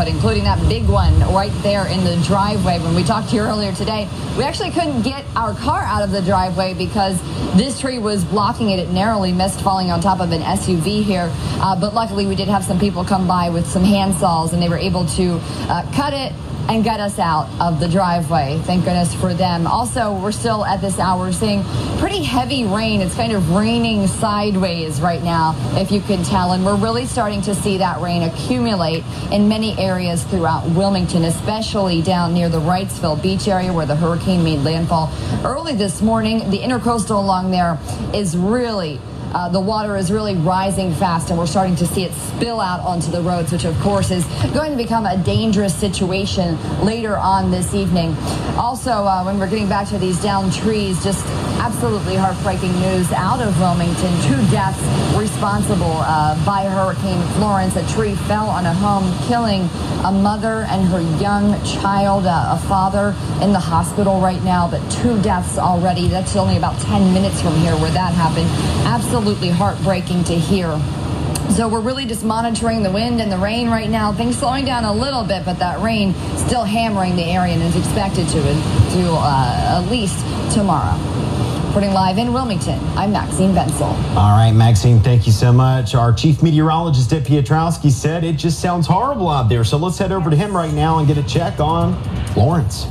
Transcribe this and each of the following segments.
neighborhood, including that big one right there in the driveway. When we talked to you earlier today, we actually couldn't get our car out of the driveway because this tree was blocking it. It narrowly missed falling on top of an SUV here. But luckily, we did have some people come by with some hand saws, and they were able to cut it and get us out of the driveway. Thank goodness for them. Also, we're still at this hour seeing pretty heavy rain. It's kind of raining sideways right now, if you can tell. And we're really starting to see that rain accumulate in many areas throughout Wilmington, especially down near the Wrightsville Beach area where the hurricane made landfall. Early this morning, the intercoastal along there is really the water is really rising fast, and we're starting to see it spill out onto the roads, which of course is going to become a dangerous situation later on this evening. Also, when we're getting back to these downed trees, just absolutely heartbreaking news out of Wilmington. 2 deaths responsible by Hurricane Florence. A tree fell on a home, killing a mother and her young child, a father in the hospital right now, but 2 deaths already. That's only about 10 minutes from here where that happened. Absolutely heartbreaking to hear. So we're really just monitoring the wind and the rain right now. Things slowing down a little bit, but that rain still hammering the area and is expected to at least tomorrow. Reporting live in Wilmington, I'm Maxine Bensel. All right, Maxine, thank you so much. Our chief meteorologist, Ed Pietrowski, said it just sounds horrible out there. So let's head over to him right now and get a check on Florence.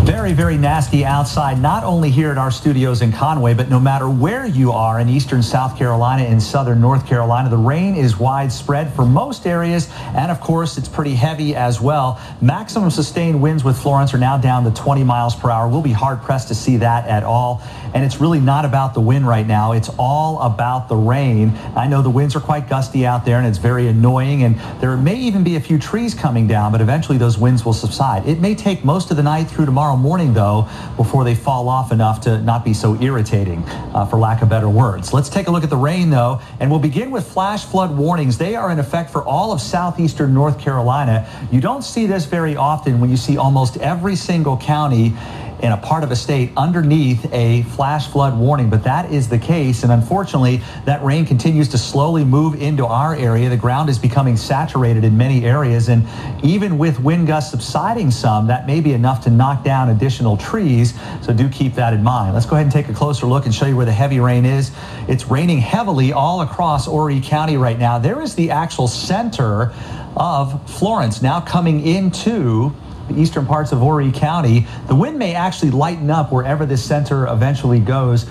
Very, very nasty outside, not only here at our studios in Conway, but no matter where you are in eastern South Carolina and southern North Carolina, the rain is widespread for most areas, and of course, it's pretty heavy as well. Maximum sustained winds with Florence are now down to 20 miles per hour. We'll be hard-pressed to see that at all, and it's really not about the wind right now. It's all about the rain. I know the winds are quite gusty out there, and it's very annoying, and there may even be a few trees coming down, but eventually those winds will subside. It may take most of the night through tomorrow morning, though, before they fall off enough to not be so irritating, for lack of better words. Let's take a look at the rain, though, and we'll begin with flash flood warnings. They are in effect for all of southeastern North Carolina. You don't see this very often when you see almost every single county in a part of a state underneath a flash flood warning, but that is the case, and unfortunately that rain continues to slowly move into our area. The ground is becoming saturated in many areas, and even with wind gusts subsiding some, that may be enough to knock down additional trees, so do keep that in mind. Let's go ahead and take a closer look and show you where the heavy rain is. It's raining heavily all across Horry County right now. There is the actual center of Florence now coming into the eastern parts of Horry County. The wind may actually lighten up wherever this center eventually goes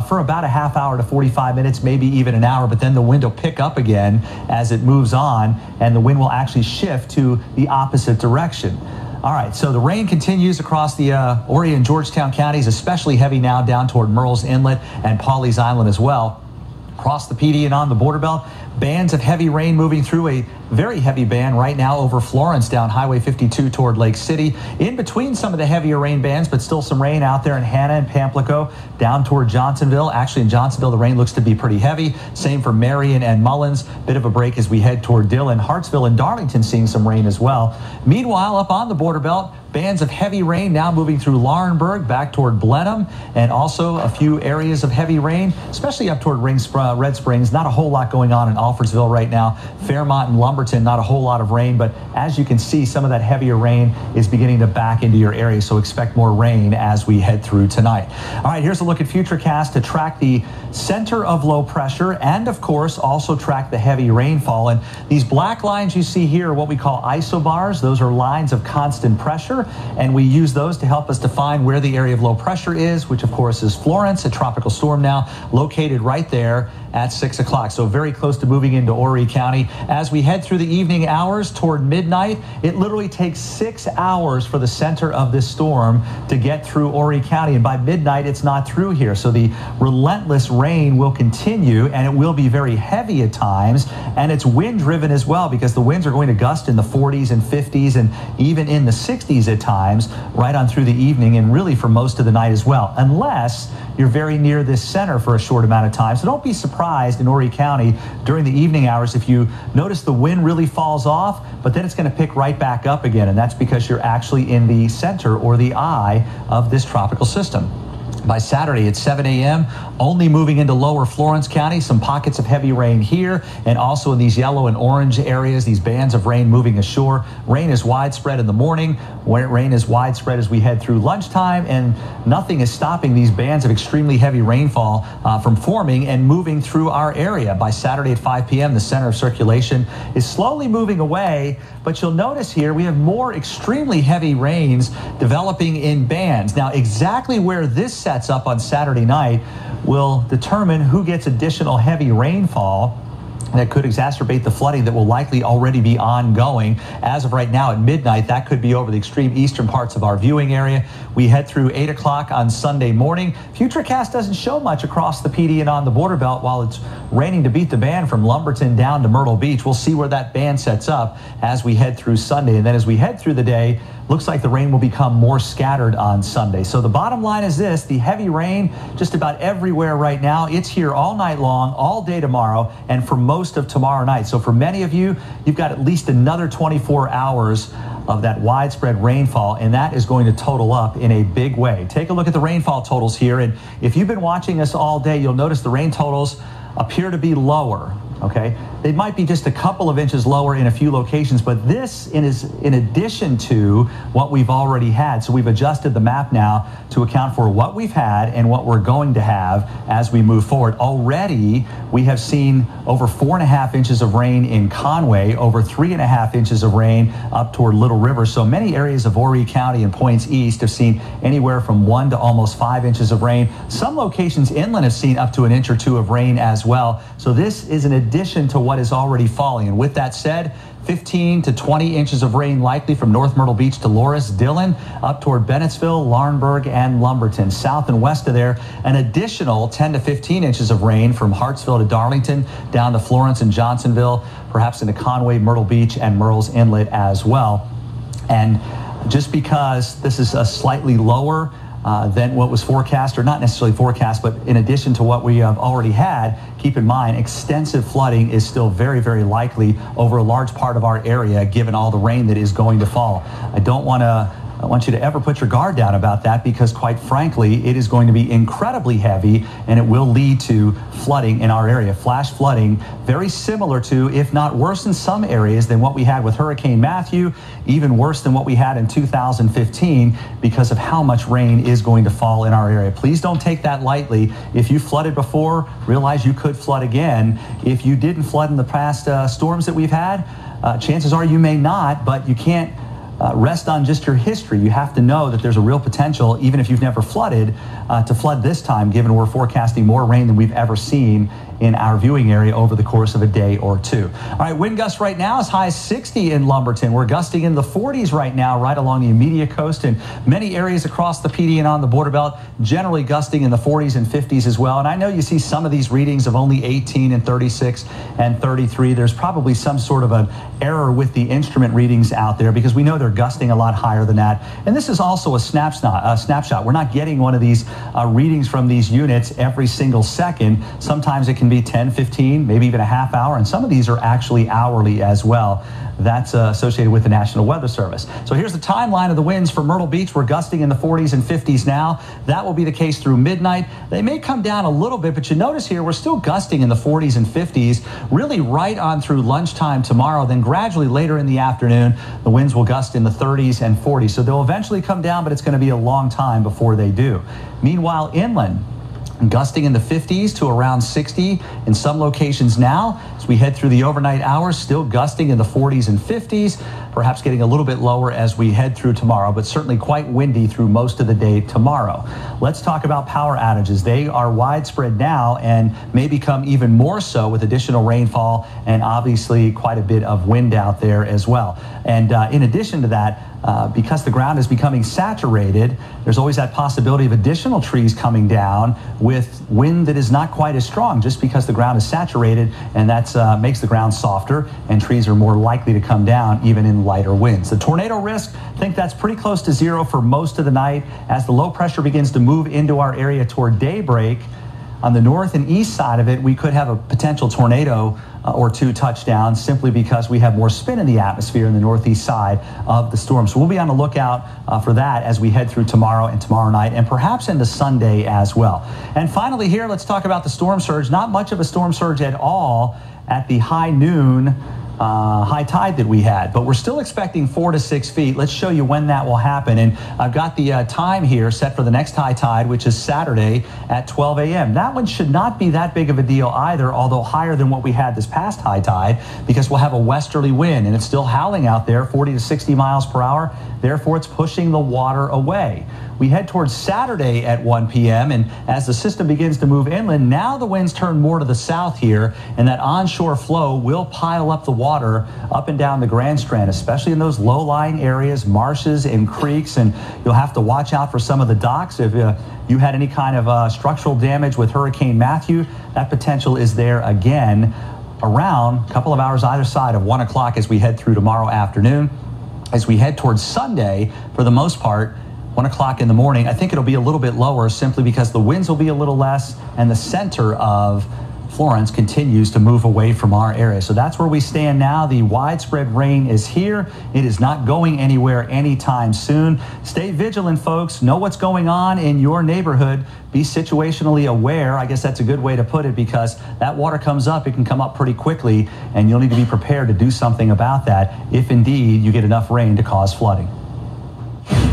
for about a half hour to 45 minutes, maybe even an hour, but then the wind will pick up again as it moves on, and the wind will actually shift to the opposite direction. All right, so the rain continues across the Horry and Georgetown counties, especially heavy now down toward Murrells Inlet and Pawleys Island as well. Across the PD and on the border belt, bands of heavy rain moving through. A very heavy band right now over Florence down Highway 52 toward Lake City. In between some of the heavier rain bands, but still some rain out there in Hanna and Pamplico down toward Johnsonville. Actually, in Johnsonville, the rain looks to be pretty heavy. Same for Marion and Mullins. Bit of a break as we head toward Dillon. Hartsville and Darlington seeing some rain as well. Meanwhile, up on the border belt, bands of heavy rain now moving through Laurinburg back toward Blenheim, and also a few areas of heavy rain, especially up toward Red Springs. Not a whole lot going on in Alfordsville right now. Fairmont and Lumberton, not a whole lot of rain, but as you can see, some of that heavier rain is beginning to back into your area, so expect more rain as we head through tonight. All right, here's a look at Futurecast to track the center of low pressure and, of course, also track the heavy rainfall. And these black lines you see here are what we call isobars. Those are lines of constant pressure, and we use those to help us define where the area of low pressure is, which, of course, is Florence, a tropical storm now located right there at 6 o'clock. So very close to moving into Horry County. As we head through the evening hours toward midnight, it literally takes 6 hours for the center of this storm to get through Horry County. And by midnight, it's not through here. So the relentless rain will continue, and it will be very heavy at times. And it's wind driven as well, because the winds are going to gust in the 40s and 50s and even in the 60s at times right on through the evening, and really for most of the night as well, unless you're very near this center for a short amount of time. So don't be surprised in Horry County during the evening hours if you notice the wind really falls off, but then it's going to pick right back up again, and that's because you're actually in the center or the eye of this tropical system. By Saturday at 7 a.m., only moving into lower Florence County, some pockets of heavy rain here, and also in these yellow and orange areas, these bands of rain moving ashore. Rain is widespread in the morning, rain is widespread as we head through lunchtime, and nothing is stopping these bands of extremely heavy rainfall from forming and moving through our area. By Saturday at 5 p.m., the center of circulation is slowly moving away, but you'll notice here we have more extremely heavy rains developing in bands. Now, exactly where this sets up on Saturday night will determine who gets additional heavy rainfall that could exacerbate the flooding that will likely already be ongoing. As of right now at midnight, that could be over the extreme eastern parts of our viewing area. We head through 8 o'clock on Sunday morning. Futurecast doesn't show much across the PD and on the border belt while it's raining to beat the band from Lumberton down to Myrtle Beach. We'll see where that band sets up as we head through Sunday. And then as we head through the day, looks like the rain will become more scattered on Sunday. So the bottom line is this: the heavy rain just about everywhere right now. It's here all night long, all day tomorrow, and for most of tomorrow night. So for many of you, you've got at least another 24 hours of that widespread rainfall, and that is going to total up in a big way. Take a look at the rainfall totals here, and if you've been watching us all day, you'll notice the rain totals appear to be lower. Okay, they might be just a couple of inches lower in a few locations, but this is in addition to what we've already had. So we've adjusted the map now to account for what we've had and what we're going to have as we move forward. Already, we have seen over 4.5 inches of rain in Conway, over 3.5 inches of rain up toward Little River. So many areas of Horry County and points east have seen anywhere from 1 to almost 5 inches of rain. Some locations inland have seen up to an inch or two of rain as well. So this is an addition to what is already falling. And with that said, 15 to 20 inches of rain likely from North Myrtle Beach to Loris, Dillon, up toward Bennettsville, Laurinburg, and Lumberton. South and west of there, an additional 10 to 15 inches of rain from Hartsville to Darlington, down to Florence and Johnsonville, perhaps into Conway, Myrtle Beach, and Murrells Inlet as well. And just because this is a slightly lower than what was forecast, or not necessarily forecast, but in addition to what we have already had, keep in mind, extensive flooding is still very, very likely over a large part of our area, given all the rain that is going to fall. I want you to ever put your guard down about that, because quite frankly, it is going to be incredibly heavy, and it will lead to flooding in our area. Flash flooding, very similar to, if not worse in some areas than what we had with Hurricane Matthew, even worse than what we had in 2015, because of how much rain is going to fall in our area. Please don't take that lightly. If you flooded before, realize you could flood again. If you didn't flood in the past storms that we've had, chances are you may not, but you can't rest on just your history. You have to know that there's a real potential, even if you've never flooded, to flood this time, given we're forecasting more rain than we've ever seen in our viewing area over the course of a day or two. All right, wind gusts right now as high as 60 in Lumberton. We're gusting in the 40s right now, right along the immediate coast, and many areas across the PD and on the border belt, generally gusting in the 40s and 50s as well. And I know you see some of these readings of only 18 and 36 and 33. There's probably some sort of an error with the instrument readings out there, because we know they're gusting a lot higher than that. And this is also a snapshot. We're not getting one of these readings from these units every single second. Sometimes it can be 10, 15, maybe even a half hour, and some of these are actually hourly as well. That's associated with the National Weather Service. So here's the timeline of the winds for Myrtle Beach. We're gusting in the 40s and 50s now. That will be the case through midnight. They may come down a little bit, but you notice here we're still gusting in the 40s and 50s, really right on through lunchtime tomorrow. Then gradually later in the afternoon, the winds will gust in the 30s and 40s. So they'll eventually come down, but it's going to be a long time before they do. Meanwhile, inland, gusting in the 50s to around 60 in some locations now. As we head through the overnight hours, still gusting in the 40s and 50s, perhaps getting a little bit lower as we head through tomorrow, but certainly quite windy through most of the day tomorrow. Let's talk about power outages. They are widespread now and may become even more so with additional rainfall and obviously quite a bit of wind out there as well. And in addition to that, because the ground is becoming saturated, there's always that possibility of additional trees coming down with wind that is not quite as strong, just because the ground is saturated, and that makes the ground softer, and trees are more likely to come down even in lighter winds. The tornado risk, I think that's pretty close to zero for most of the night. As the low pressure begins to move into our area toward daybreak, On the north and east side of it, we could have a potential tornado or two touchdown simply because we have more spin in the atmosphere in the northeast side of the storm. So we'll be on the lookout for that as we head through tomorrow and tomorrow night and perhaps into Sunday as well. And finally here, let's talk about the storm surge. Not much of a storm surge at all at the high noon high tide that we had, but we're still expecting 4 to 6 feet. Let's show you when that will happen. And I've got the time here set for the next high tide, which is Saturday at 12 a.m. That one should not be that big of a deal either, although higher than what we had this past high tide, because we'll have a westerly wind and it's still howling out there, 40 to 60 miles per hour. Therefore, it's pushing the water away. We head towards Saturday at 1 p.m. and as the system begins to move inland, now the winds turn more to the south here, and that onshore flow will pile up the water up and down the Grand Strand, especially in those low-lying areas, marshes and creeks, and you'll have to watch out for some of the docks. If you had any kind of structural damage with Hurricane Matthew, that potential is there again around a couple of hours either side of 1 o'clock as we head through tomorrow afternoon. As we head towards Sunday, for the most part, 1 o'clock in the morning, I think it'll be a little bit lower simply because the winds will be a little less and the center of Florence continues to move away from our area. So that's where we stand now. The widespread rain is here. It is not going anywhere anytime soon. Stay vigilant, folks. Know what's going on in your neighborhood. Be situationally aware. I guess that's a good way to put it, because that water comes up, it can come up pretty quickly, and you'll need to be prepared to do something about that if indeed you get enough rain to cause flooding.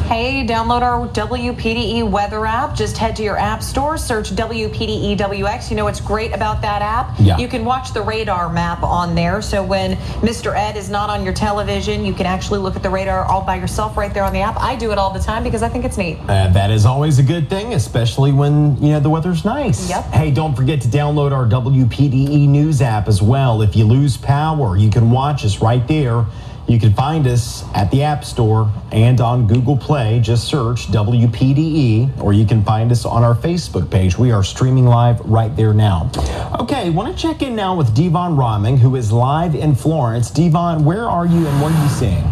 Hey, download our WPDE weather app. Just head to your app store, search WPDE WX. You know what's great about that app? Yeah. You can watch the radar map on there. So when Mr. Ed is not on your television, you can actually look at the radar all by yourself right there on the app. I do it all the time because I think it's neat. That is always a good thing, especially when, you know, the weather's nice. Yep. Hey, don't forget to download our WPDE News app as well. If you lose power, you can watch us right there. You can find us at the App Store and on Google Play. Just search WPDE, or you can find us on our Facebook page. We are streaming live right there now. Okay, want to check in now with Devon Roming, who is live in Florence. Devon, where are you and what are you seeing?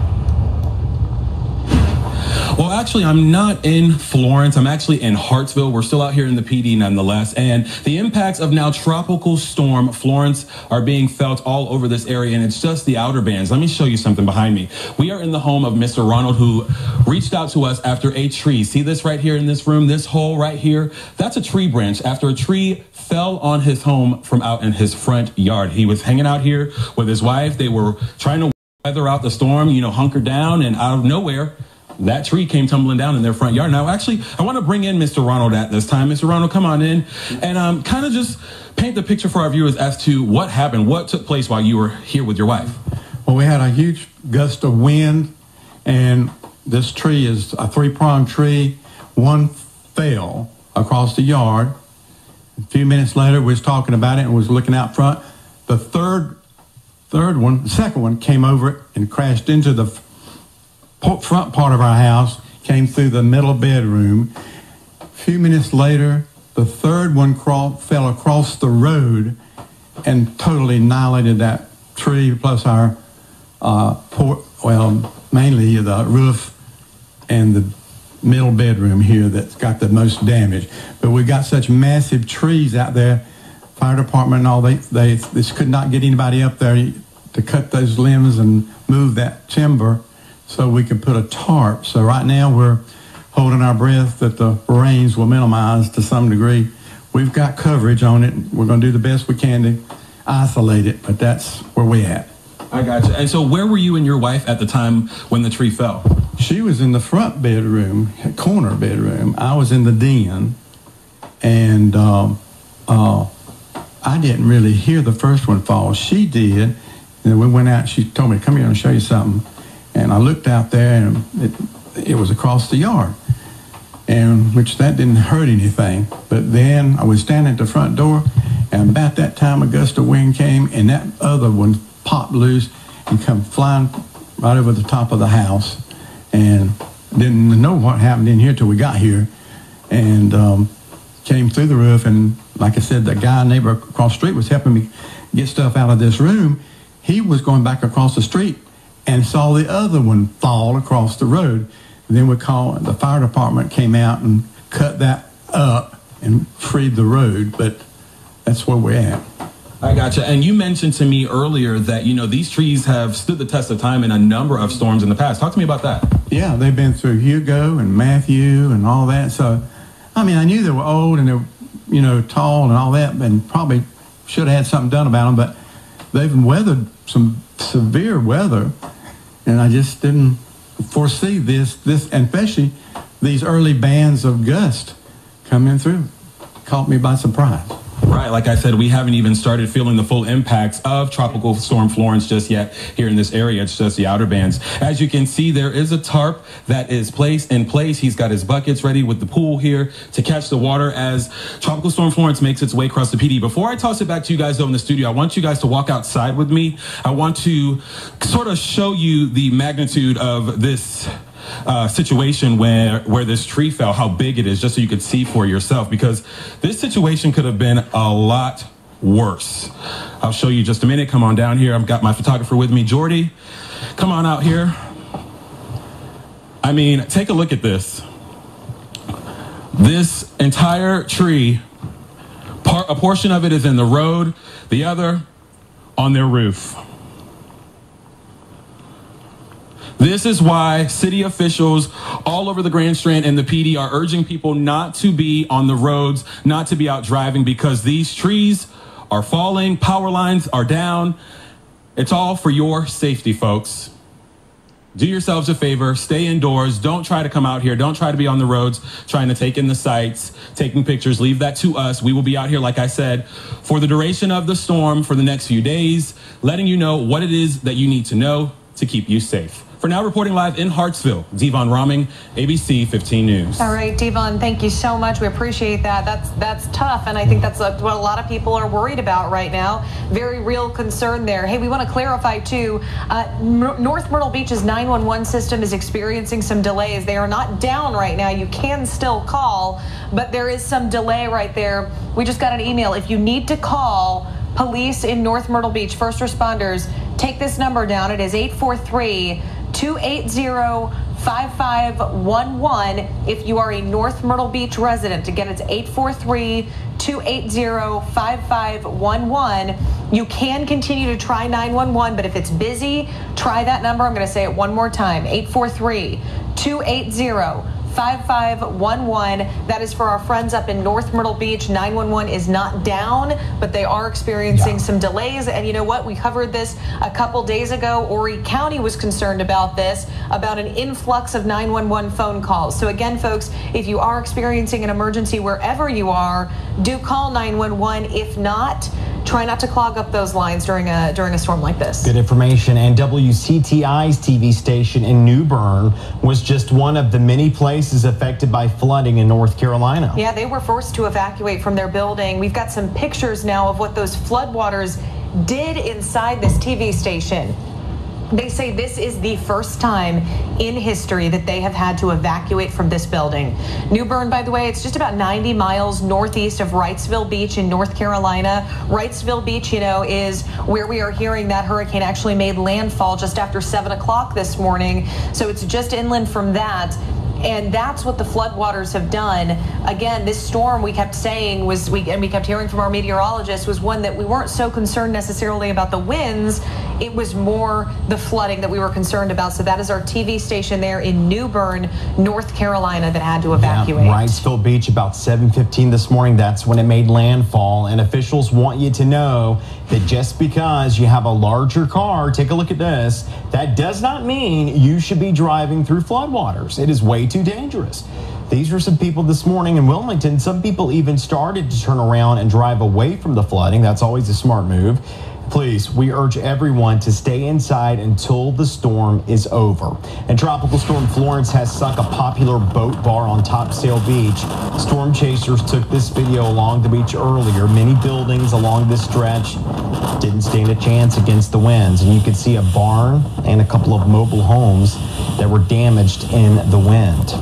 Well, actually, I'm not in Florence. I'm actually in Hartsville. We're still out here in the PD nonetheless. And the impacts of now Tropical Storm Florence are being felt all over this area, and it's just the outer bands. Let me show you something behind me. We are in the home of Mr. Ronald, who reached out to us after a tree. See this right here in this room, this hole right here? That's a tree branch after a tree fell on his home from out in his front yard. He was hanging out here with his wife. They were trying to weather out the storm, you know, hunker down, and out of nowhere, that tree came tumbling down in their front yard. Now, actually, I want to bring in Mr. Ronald at this time. Mr. Ronald, come on in and kind of just paint the picture for our viewers as to what happened, what took place while you were here with your wife. Well, we had a huge gust of wind, and this tree is a three-pronged tree. One fell across the yard. A few minutes later, we was talking about it and was looking out front. The second one came over and crashed into the front part of our house, came through the middle bedroom. A few minutes later, the third one fell across the road and totally annihilated that tree, plus our mainly the roof and the middle bedroom here that's got the most damage. But we've got such massive trees out there. Fire department and all, they could not get anybody up there to cut those limbs and move that timber so we can put a tarp. So right now we're holding our breath that the rains will minimize to some degree. We've got coverage on it. We're going to do the best we can to isolate it, but that's where we're at. I got you. And so where were you and your wife at the time when the tree fell? She was in the front bedroom, corner bedroom. I was in the den, and I didn't really hear the first one fall. She did, and then we went out. She told me, come here and show you something. And I looked out there, and it was across the yard, and which that didn't hurt anything. But then I was standing at the front door, and about that time a gust of wind came, and that other one popped loose and come flying right over the top of the house. And didn't know what happened in here till we got here, and came through the roof. And like I said, the neighbor across the street was helping me get stuff out of this room. He was going back across the street and saw the other one fall across the road. And then the fire department came out and cut that up and freed the road, but that's where we're at. I gotcha. And you mentioned to me earlier that, you know, these trees have stood the test of time in a number of storms in the past. Talk to me about that. Yeah, they've been through Hugo and Matthew and all that. So, I mean, I knew they were old and they were, you know, tall and all that, and probably should have had something done about them, but they've weathered some severe weather, and I just didn't foresee this, and especially these early bands of gust coming through. Caught me by surprise. Right, like I said, we haven't even started feeling the full impacts of Tropical Storm Florence just yet here in this area. It's just the outer bands. As you can see, there is a tarp that is placed in place. He's got his buckets ready with the pool here to catch the water as Tropical Storm Florence makes its way across the PD. Before I toss it back to you guys though in the studio, I want you guys to walk outside with me. I want to sort of show you the magnitude of this situation where this tree fell, how big it is, just so you could see for yourself, because this situation could have been a lot worse. I'll show you just a minute. Come on down here. I've got my photographer with me, Jordy. Come on out here. I mean, take a look at this. This entire tree, a portion of it is in the road, the other on their roof. This is why city officials all over the Grand Strand and the PD are urging people not to be on the roads, not to be out driving, because these trees are falling, power lines are down. It's all for your safety, folks. Do yourselves a favor, stay indoors. Don't try to come out here. Don't try to be on the roads trying to take in the sights, taking pictures. Leave that to us. We will be out here, like I said, for the duration of the storm for the next few days, letting you know what it is that you need to know to keep you safe. For now, reporting live in Hartsville, Devon Roming, ABC 15 News. All right, Devon, thank you so much. We appreciate that. That's tough, and I think that's what a lot of people are worried about right now. Very real concern there. Hey, we want to clarify, too, North Myrtle Beach's 911 system is experiencing some delays. They are not down right now. You can still call, but there is some delay right there. We just got an email. If you need to call police in North Myrtle Beach, first responders, take this number down. It is 843-280-5511 if you are a North Myrtle Beach resident. Again, it's 843-280-5511. You can continue to try 911, but if it's busy, try that number. I'm going to say it one more time, 843-280-5511. That is for our friends up in North Myrtle Beach. 911 is not down, but they are experiencing some delays. And you know what? We covered this a couple days ago. Horry County was concerned about this, about an influx of 911 phone calls. So again, folks, if you are experiencing an emergency wherever you are, do call 911. If not, try not to clog up those lines during a storm like this. Good information. And WCTI's TV station in New Bern was just one of the many places affected by flooding in North Carolina. Yeah, they were forced to evacuate from their building. We've got some pictures now of what those floodwaters did inside this TV station. They say this is the first time in history that they have had to evacuate from this building. New Bern, by the way, it's just about 90 miles northeast of Wrightsville Beach in North Carolina. Wrightsville Beach, you know, is where we are hearing that hurricane actually made landfall just after 7 o'clock this morning. So it's just inland from that. And that's what the floodwaters have done. Again, this storm, we kept saying, we kept hearing from our meteorologists, was one that we weren't so concerned necessarily about the winds. It was more the flooding that we were concerned about. So that is our TV station there in New Bern, North Carolina, that had to evacuate. Yeah, Wrightsville Beach about 7:15 this morning. That's when it made landfall. And officials want you to know that just because you have a larger car, take a look at this, that does not mean you should be driving through floodwaters. It is way too dangerous. These were some people this morning in Wilmington. Some people even started to turn around and drive away from the flooding. That's always a smart move. Please, we urge everyone to stay inside until the storm is over. And Tropical Storm Florence has sunk a popular boat bar on Topsail Beach. Storm chasers took this video along the beach earlier. Many buildings along this stretch didn't stand a chance against the winds. And you could see a barn and a couple of mobile homes that were damaged in the wind.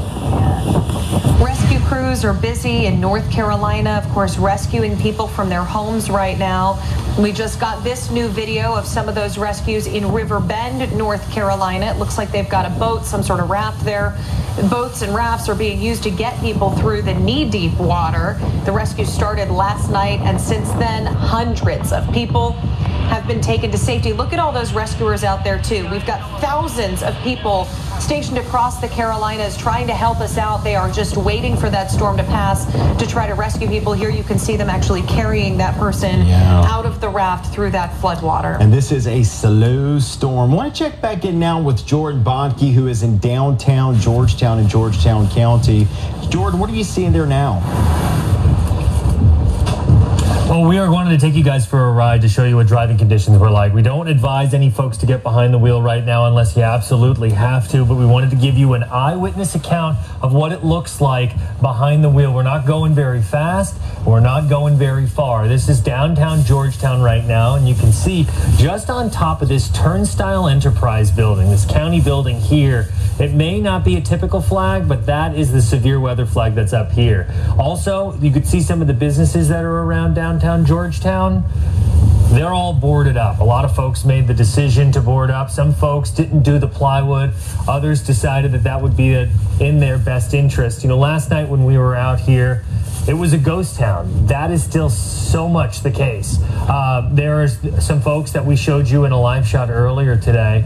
Rescue crews are busy in North Carolina, of course, rescuing people from their homes right now. We just got this new video of some of those rescues in River Bend, North Carolina. It looks like they've got a boat, some sort of raft there. Boats and rafts are being used to get people through the knee-deep water. The rescue started last night, and since then, hundreds of people have been taken to safety. Look at all those rescuers out there, too. We've got thousands of people stationed across the Carolinas trying to help us out. They are just waiting for that storm to pass to try to rescue people. Here you can see them actually carrying that person out of the raft through that floodwater. And this is a slow storm. I want to check back in now with Jordan Bonnke, who is in downtown Georgetown in Georgetown County. Jordan, what are you seeing there now? Well, we are wanting to take you guys for a ride to show you what driving conditions were like. We don't advise any folks to get behind the wheel right now unless you absolutely have to, but we wanted to give you an eyewitness account of what it looks like behind the wheel. We're not going very fast. We're not going very far. This is downtown Georgetown right now, and you can see just on top of this Turnstile Enterprise building, this county building here, it may not be a typical flag, but that is the severe weather flag that's up here. Also, you could see some of the businesses that are around downtown Georgetown. They're all boarded up. A lot of folks made the decision to board up. Some folks didn't do the plywood. Others decided that that would be in their best interest. You know, last night when we were out here, it was a ghost town. That is still so much the case. There are some folks that we showed you in a live shot earlier today,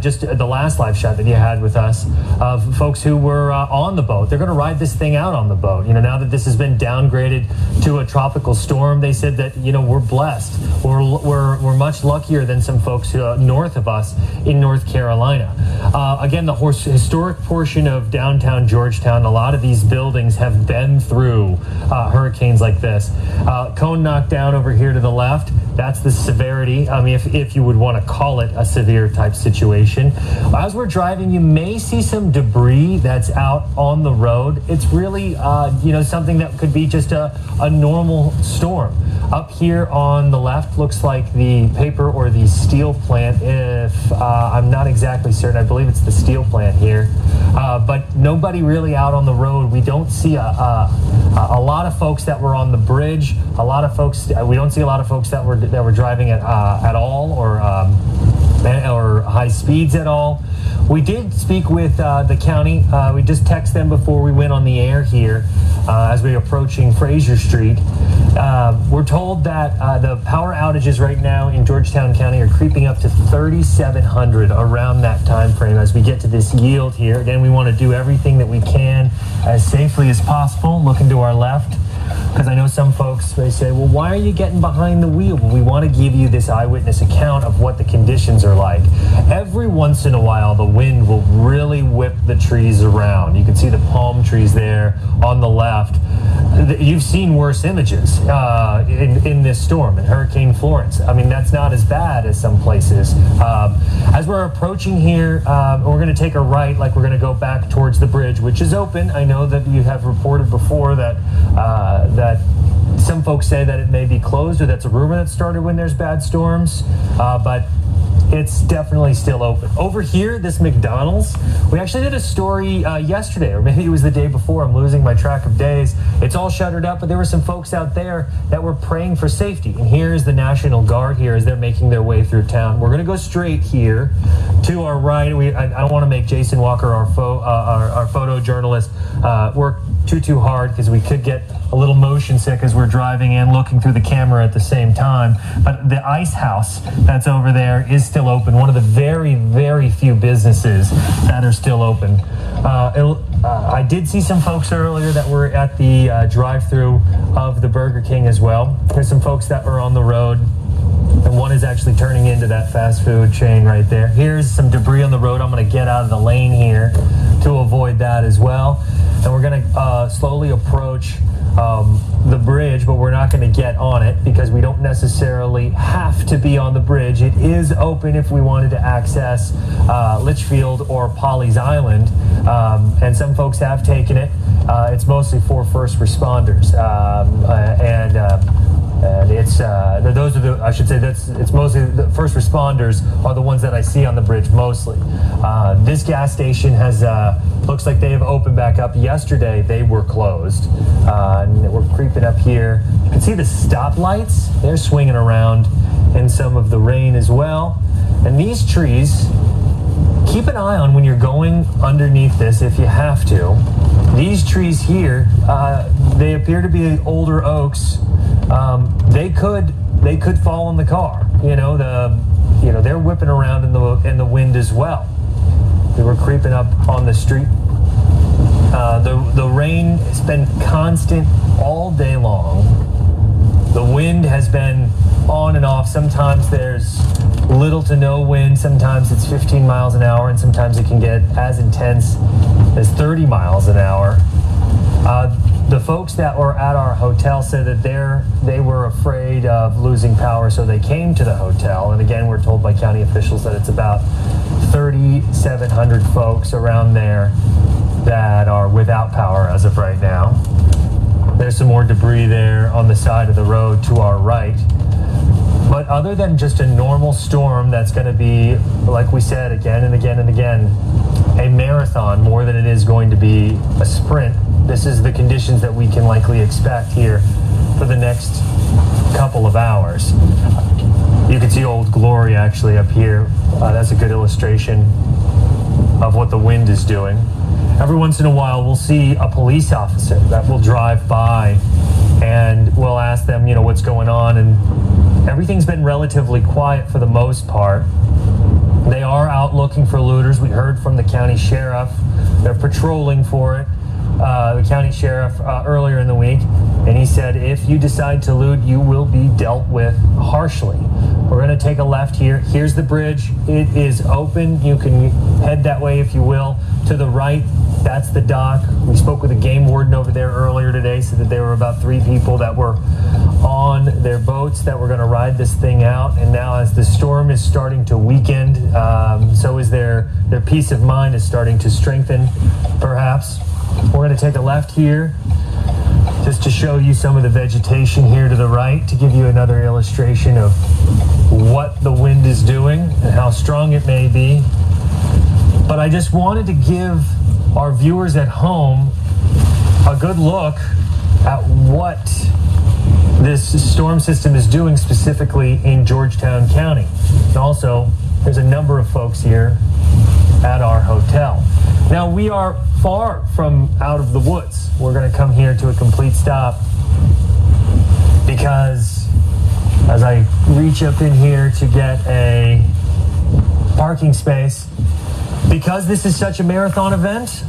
just the last live shot that you had with us, of folks who were on the boat. They're going to ride this thing out on the boat. You know, now that this has been downgraded to a tropical storm, they said that, you know, we're blessed. We're much luckier than some folks north of us in North Carolina. Again, the historic portion of downtown Georgetown, a lot of these buildings have been through hurricanes like this. Cone knocked down over here to the left. That's the severity. I mean, if you would want to call it a severe type situation. As we're driving, you may see some debris that's out on the road. It's really, you know, something that could be just a normal storm. Up here on the left looks like the paper or the steel plant. If I'm not exactly certain, I believe it's the steel plant here. But nobody really out on the road. We don't see a lot of folks that were on the bridge. A lot of folks. We don't see a lot of folks that were driving at all, or high speeds at all. We did speak with the county. We just texted them before we went on the air here as we were approaching Fraser Street. We're told that the power outages right now in Georgetown County are creeping up to 3,700 around that time frame as we get to this yield here. Again, we want to do everything that we can as safely as possible. Looking to our left, because I know some folks may say, well, why are you getting behind the wheel? Well, we want to give you this eyewitness account of what the conditions are like. Every once in a while, the wind will really whip the trees around. You can see the palm trees there on the left. You've seen worse images in this storm, in Hurricane Florence. I mean, that's not as bad as some places. As we're approaching here, we're going to take a right, like we're going to go back towards the bridge, which is open. I know that you have reported before that that some folks say that it may be closed, or that's a rumor that started when there's bad storms, but it's definitely still open. Over here, this McDonald's, we actually did a story yesterday, or maybe it was the day before. I'm losing my track of days. It's all shuttered up, but there were some folks out there that were praying for safety. And here's the National Guard here as they're making their way through town. We're going to go straight here to our right. I don't want to make Jason Walker, our photojournalist, work too hard, because we could get a little motion sick as we're driving and looking through the camera at the same time. But the ice house that's over there is still open. One of the very, very few businesses that are still open. I did see some folks earlier that were at the drive-through of the Burger King as well. There's some folks that were on the road, and one is actually turning into that fast food chain right there. Here's some debris on the road. I'm going to get out of the lane here to avoid that as well. And we're going to slowly approach the bridge, but we're not going to get on it because we don't necessarily have to be on the bridge. It is open if we wanted to access Litchfield or Pawleys Island, and some folks have taken it. It's mostly for first responders, And it's those are the, I should say, it's mostly the first responders are the ones that I see on the bridge mostly. This gas station has looks like they have opened back up. Yesterday they were closed, and we're creeping up here. You can see the stoplights; they're swinging around in some of the rain as well. And these trees, keep an eye on when you're going underneath this if you have to. These trees here, they appear to be older oaks. They could fall in the car. They're whipping around in the wind as well. They were creeping up on the street. The rain has been constant all day long. The wind has been on and off. Sometimes there's little to no wind. Sometimes it's 15 miles an hour, and sometimes it can get as intense as 30 miles an hour. The folks that were at our hotel said that they were afraid of losing power, so they came to the hotel. And again, we're told by county officials that it's about 3,700 folks around there that are without power as of right now. There's some more debris there on the side of the road to our right. But other than just a normal storm that's going to be, like we said again and again and again, a marathon more than it is going to be a sprint, this is the conditions that we can likely expect here for the next couple of hours. You can see Old Glory actually up here. That's a good illustration of what the wind is doing. Every once in a while, we'll see a police officer that will drive by, and we'll ask them, what's going on, and everything's been relatively quiet for the most part. They are out looking for looters. We heard from the county sheriff. They're patrolling for it. The county sheriff earlier in the week, and he said, if you decide to loot, you will be dealt with harshly. We're going to take a left here. Here's the bridge. It is open. You can head that way if you will. To the right, that's the dock. We spoke with a game warden over there earlier today, said that there were about 3 people that were on their boats that were going to ride this thing out. And now as the storm is starting to weaken, so is their peace of mind is starting to strengthen, perhaps. We're going to take a left here just to show you some of the vegetation here to the right, to give you another illustration of what the wind is doing and how strong it may be. But I just wanted to give our viewers at home a good look at what this storm system is doing specifically in Georgetown County. And also, there's a number of folks here at our hotel. Now, we are far from out of the woods. We're going to come here to a complete stop because as I reach up in here to get a parking space, because this is such a marathon event,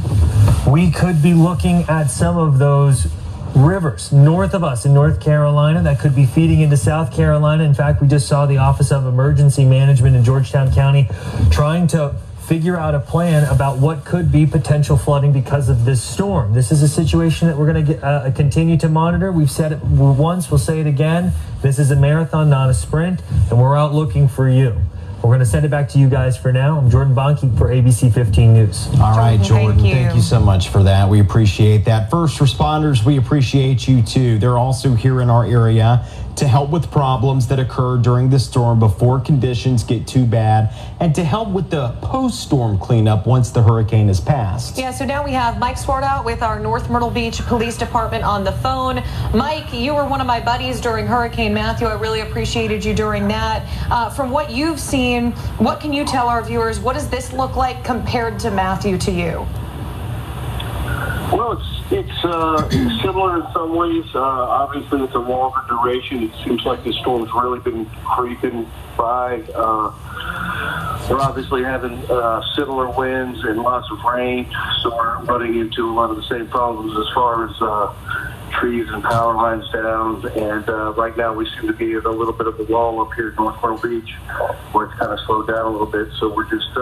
we could be looking at some of those rivers north of us in North Carolina that could be feeding into South Carolina. In fact, we just saw the Office of Emergency Management in Georgetown County trying to figure out a plan about what could be potential flooding because of this storm. This is a situation that we're going to continue to monitor. We've said it once, we'll say it again. This is a marathon, not a sprint, and we're out looking for you. We're going to send it back to you guys for now. I'm Jordan Bonke for ABC 15 News. All right, Jordan, thank you so much for that. We appreciate that. First responders, we appreciate you too. They're also here in our area to help with problems that occur during the storm before conditions get too bad, and to help with the post-storm cleanup once the hurricane has passed. Yeah, so now we have Mike Swartout with our North Myrtle Beach Police Department on the phone. Mike, you were one of my buddies during Hurricane Matthew. I really appreciated you during that. From what you've seen, what can you tell our viewers? What does this look like compared to Matthew to you? Well, it's similar in some ways. Obviously, it's a longer duration. It seems like the storm's really been creeping by. We're obviously having similar winds and lots of rain, so we're running into a lot of the same problems as far as trees and power lines down. And right now, we seem to be at a little bit of a lull up here at North Myrtle Beach, where it's kind of slowed down a little bit. So we're just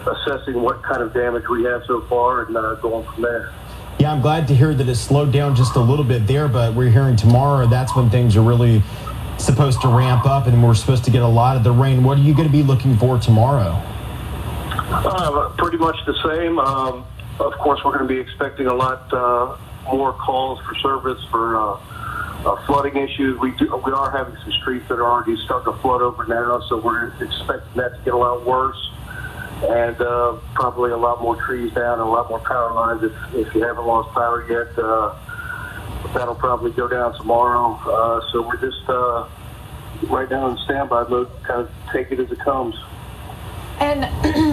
assessing what kind of damage we have so far and going from there. Yeah, I'm glad to hear that it slowed down just a little bit there, but we're hearing tomorrow that's when things are really supposed to ramp up, and we're supposed to get a lot of the rain. What are you going to be looking for tomorrow? Pretty much the same. Of course, we're going to be expecting a lot more calls for service for flooding issues. We are having some streets that are already starting to flood over now, so we're expecting that to get a lot worse. And probably a lot more trees down and a lot more power lines. If you haven't lost power yet, that'll probably go down tomorrow. So we're just right now in standby mode, kind of take it as it comes. And,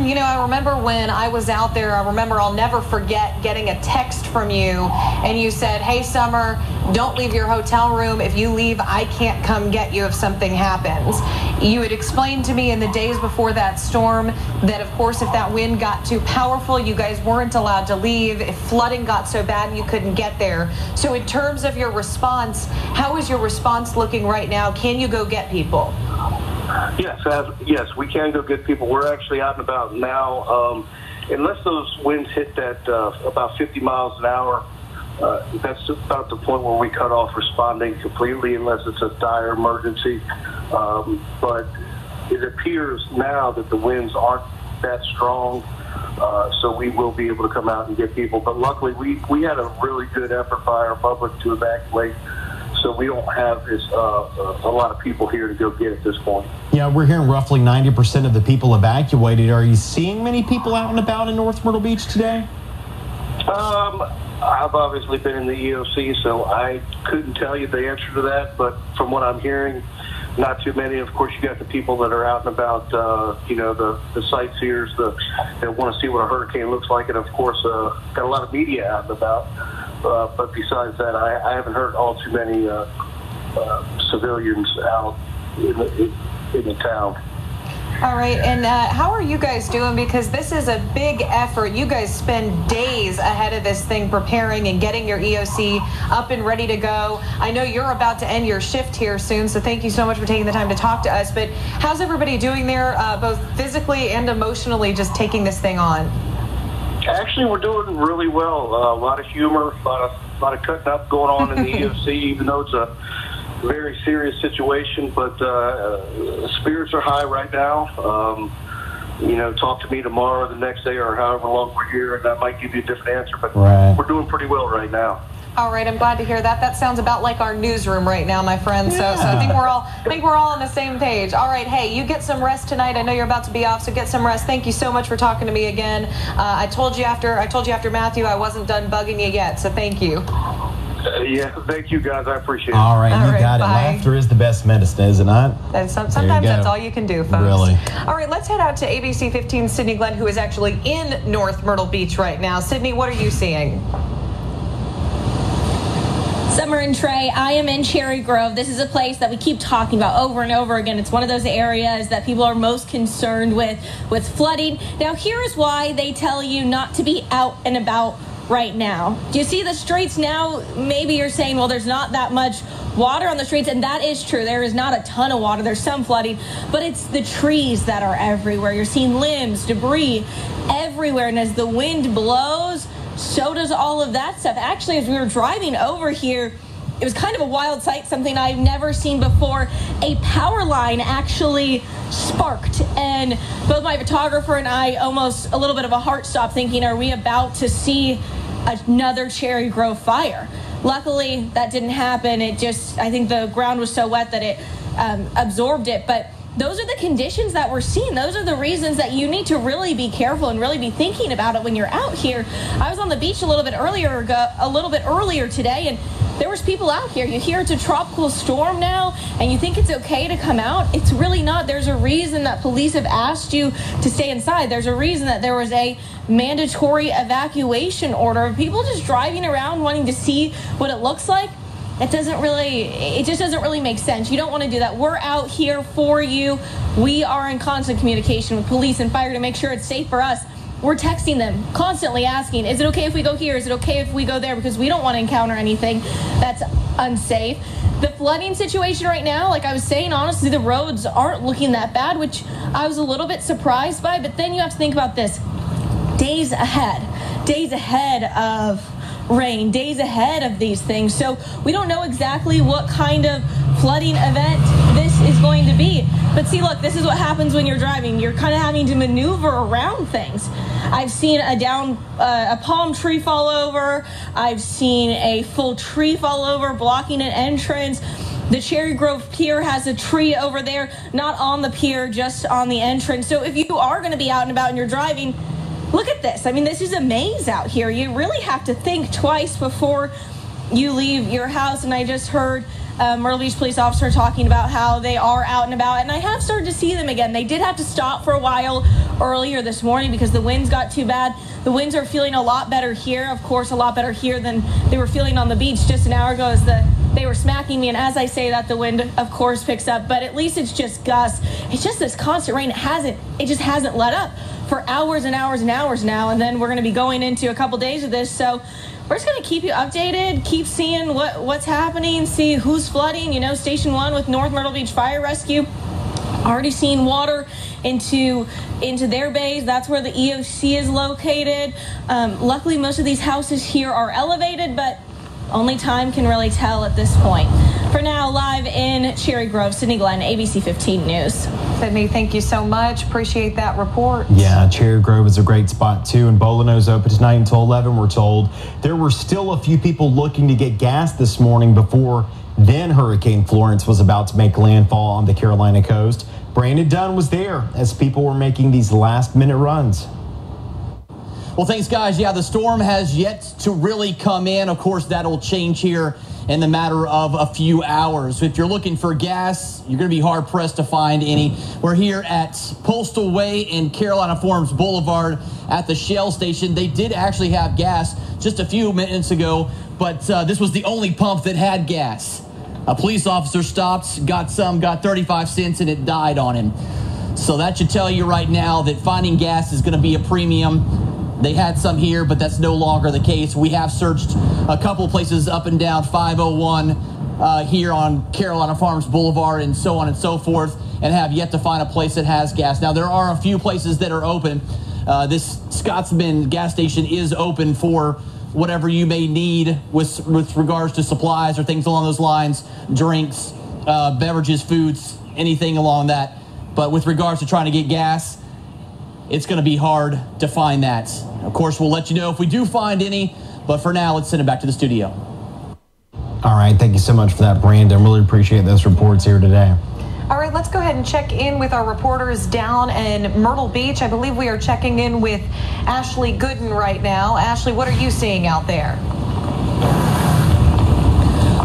you know, I remember when I was out there, I'll never forget getting a text from you, and you said, hey, Summer, don't leave your hotel room. If you leave, I can't come get you if something happens. You had explained to me in the days before that storm that, of course, if that wind got too powerful, you guys weren't allowed to leave. If flooding got so bad, you couldn't get there. So in terms of your response, how is your response looking right now? Can you go get people? Yes, we can go get people. We're actually out and about now. Unless those winds hit that about 50 miles an hour, that's about the point where we cut off responding completely, unless it's a dire emergency. But it appears now that the winds aren't that strong, so we will be able to come out and get people. But luckily, we had a really good effort by our public to evacuate. So we don't have a lot of people here to go get at this point. Yeah, we're hearing roughly 90% of the people evacuated. Are you seeing many people out and about in North Myrtle Beach today? I've obviously been in the EOC, so I couldn't tell you the answer to that. But from what I'm hearing, not too many. Of course, you got the people that are out and about, the sightseers that want to see what a hurricane looks like. And, of course, got a lot of media out and about. But besides that, I haven't heard all too many civilians out in the town. All right, and how are you guys doing? Because this is a big effort. You guys spend days ahead of this thing preparing and getting your EOC up and ready to go. I know you're about to end your shift here soon, so thank you so much for taking the time to talk to us. But how's everybody doing there, both physically and emotionally, just taking this thing on? Actually, we're doing really well. A lot of humor, a lot of cutting up going on in the EOC, even though it's a very serious situation. But spirits are high right now. Talk to me tomorrow, or the next day, or however long we're here, and that might give you a different answer. But We're doing pretty well right now. All right, I'm glad to hear that. That sounds about like our newsroom right now, my friend. So I think we're all on the same page. All right, hey, you get some rest tonight. I know you're about to be off, so get some rest. Thank you so much for talking to me again. I told you after Matthew I wasn't done bugging you yet, so thank you. Yeah, thank you guys. I appreciate it. All right, you got it. Laughter is the best medicine, is it not? Sometimes that's all you can do, folks. Really? All right, let's head out to ABC 15 Sydney Glenn, who is actually in North Myrtle Beach right now. Sydney, what are you seeing? Summer and Trey, I am in Cherry Grove. This is a place that we keep talking about over and over again. It's one of those areas that people are most concerned with flooding. Now, here is why they tell you not to be out and about right now. Do you see the streets now? Maybe you're saying, well, there's not that much water on the streets, and that is true. There is not a ton of water. There's some flooding, but it's the trees that are everywhere. You're seeing limbs, debris everywhere, and as the wind blows, so does all of that stuff. Actually, as we were driving over here, it was kind of a wild sight, something I've never seen before. A power line actually sparked, and both my photographer and I almost a little bit of a heart stop, thinking, are we about to see another Cherry Grove fire? Luckily, that didn't happen. I think the ground was so wet that it absorbed it, but those are the conditions that we're seeing. Those are the reasons that you need to really be careful and really be thinking about it when you're out here. I was on the beach a little bit earlier today, and there was people out here. You hear it's a tropical storm now, and you think it's okay to come out. It's really not. There's a reason that police have asked you to stay inside. There's a reason that there was a mandatory evacuation order of people just driving around wanting to see what it looks like. It just doesn't really make sense. You don't want to do that. We're out here for you. We are in constant communication with police and fire to make sure it's safe for us. We're texting them, constantly asking, is it okay if we go here? Is it okay if we go there? Because we don't want to encounter anything that's unsafe. The flooding situation right now, like I was saying, honestly, the roads aren't looking that bad, which I was a little bit surprised by. But then you have to think about this. Days ahead of rain, days ahead of these things. So we don't know exactly what kind of flooding event this is going to be. But see, look, this is what happens when you're driving. You're kind of having to maneuver around things. I've seen a palm tree fall over. I've seen a full tree fall over, blocking an entrance. The Cherry Grove Pier has a tree over there, not on the pier, just on the entrance. So if you are going to be out and about and you're driving, look at this. I mean, this is a maze out here. You really have to think twice before you leave your house. And I just heard Myrtle Beach police officer talking about how they are out and about, and I have started to see them again. They did have to stop for a while earlier this morning because the winds got too bad. The winds are feeling a lot better here, of course, a lot better here than they were feeling on the beach just an hour ago as they were smacking me. And as I say that, the wind, of course, picks up, but at least it's just gusts. It's just this constant rain. It just hasn't let up for hours and hours and hours now, and then we're going to be going into a couple days of this. So we're just going to keep you updated, keep seeing what's happening, see who's flooding. You know, Station 1 with North Myrtle Beach Fire Rescue already seen water into their bays. That's where the EOC is located. Luckily, most of these houses here are elevated, but only time can really tell at this point. For now, live in Cherry Grove, Sydney Glenn, ABC 15 News. Sydney, thank you so much. Appreciate that report. Yeah, Cherry Grove is a great spot too, and Bolino's open tonight until 11, we're told. There were still a few people looking to get gas this morning before then Hurricane Florence was about to make landfall on the Carolina coast. Brandon Dunn was there as people were making these last-minute runs. Well, thanks, guys. Yeah, the storm has yet to really come in. Of course, that'll change here in the matter of a few hours. If you're looking for gas, you're going to be hard-pressed to find any. We're here at Postal Way in Carolina Farms Boulevard at the Shell station. They did actually have gas just a few minutes ago, but this was the only pump that had gas. A police officer stopped, got 35 cents, and it died on him. So that should tell you right now that finding gas is going to be a premium. They had some here, but that's no longer the case. We have searched a couple places up and down 501 here on Carolina Farms Boulevard and so on and so forth, and have yet to find a place that has gas. Now, there are a few places that are open. This Scotsman gas station is open for whatever you may need with regards to supplies or things along those lines, drinks, beverages, foods, anything along that. But with regards to trying to get gas, it's going to be hard to find that. Of course, we'll let you know if we do find any, but for now, let's send it back to the studio. All right, thank you so much for that, Brandon. Really appreciate those reports here today. All right, let's go ahead and check in with our reporters down in Myrtle Beach. I believe we are checking in with Ashley Gooden right now. Ashley, what are you seeing out there?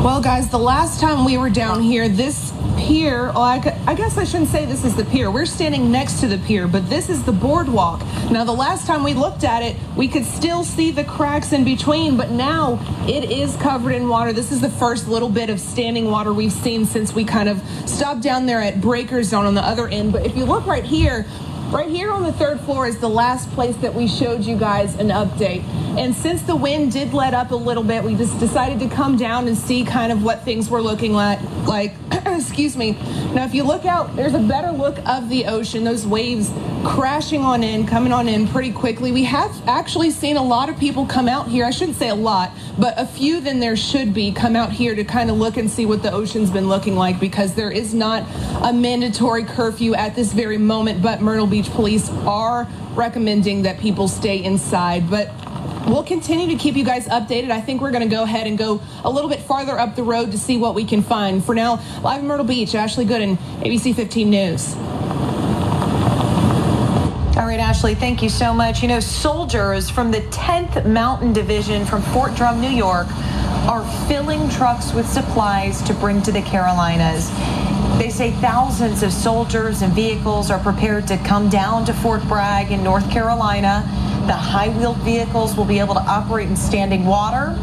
Well, guys, the last time we were down here, this pier, I guess I shouldn't say this is the pier. We're standing next to the pier, but this is the boardwalk. Now, the last time we looked at it, we could still see the cracks in between, but now it is covered in water. This is the first little bit of standing water we've seen since we kind of stopped down there at Breaker Zone on the other end. But if you look right here on the third floor is the last place that we showed you guys an update. And since the wind did let up a little bit, we just decided to come down and see kind of what things were looking like. Excuse me. Now, if you look out, there's a better look of the ocean. Those waves crashing on in, coming on in pretty quickly. We have actually seen a lot of people come out here. I shouldn't say a lot, but a few than there should be come out here to kind of look and see what the ocean's been looking like, because there is not a mandatory curfew at this very moment, but Myrtle Beach police are recommending that people stay inside. But we'll continue to keep you guys updated. I think we're going to go ahead and go a little bit farther up the road to see what we can find. For now, live in Myrtle Beach, Ashley Gooden, ABC 15 News. All right, Ashley, thank you so much. You know, soldiers from the 10th Mountain Division from Fort Drum, New York, are filling trucks with supplies to bring to the Carolinas. They say thousands of soldiers and vehicles are prepared to come down to Fort Bragg in North Carolina. The high-wheeled vehicles will be able to operate in standing water.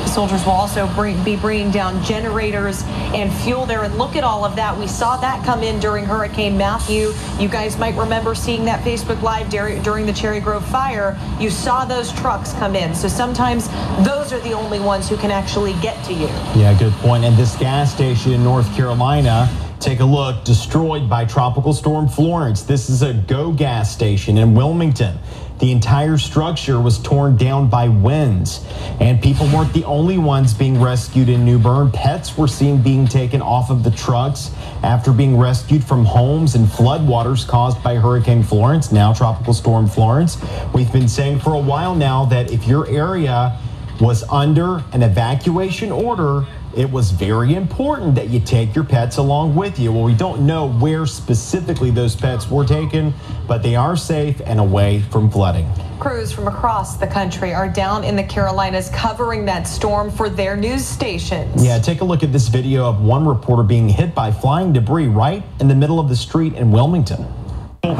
The soldiers will also be bringing down generators and fuel there. And look at all of that. We saw that come in during Hurricane Matthew. You guys might remember seeing that Facebook Live during the Cherry Grove fire. You saw those trucks come in. So sometimes those are the only ones who can actually get to you. Yeah, good point. And this gas station in North Carolina, take a look, destroyed by Tropical Storm Florence. This is a Go gas station in Wilmington. The entire structure was torn down by winds, and people weren't the only ones being rescued in New Bern. Pets were seen being taken off of the trucks after being rescued from homes and floodwaters caused by Hurricane Florence, now Tropical Storm Florence. We've been saying for a while now that if your area was under an evacuation order, it was very important that you take your pets along with you. Well, we don't know where specifically those pets were taken, but they are safe and away from flooding. Crews from across the country are down in the Carolinas covering that storm for their news stations. Yeah, take a look at this video of one reporter being hit by flying debris right in the middle of the street in Wilmington. Whoa, look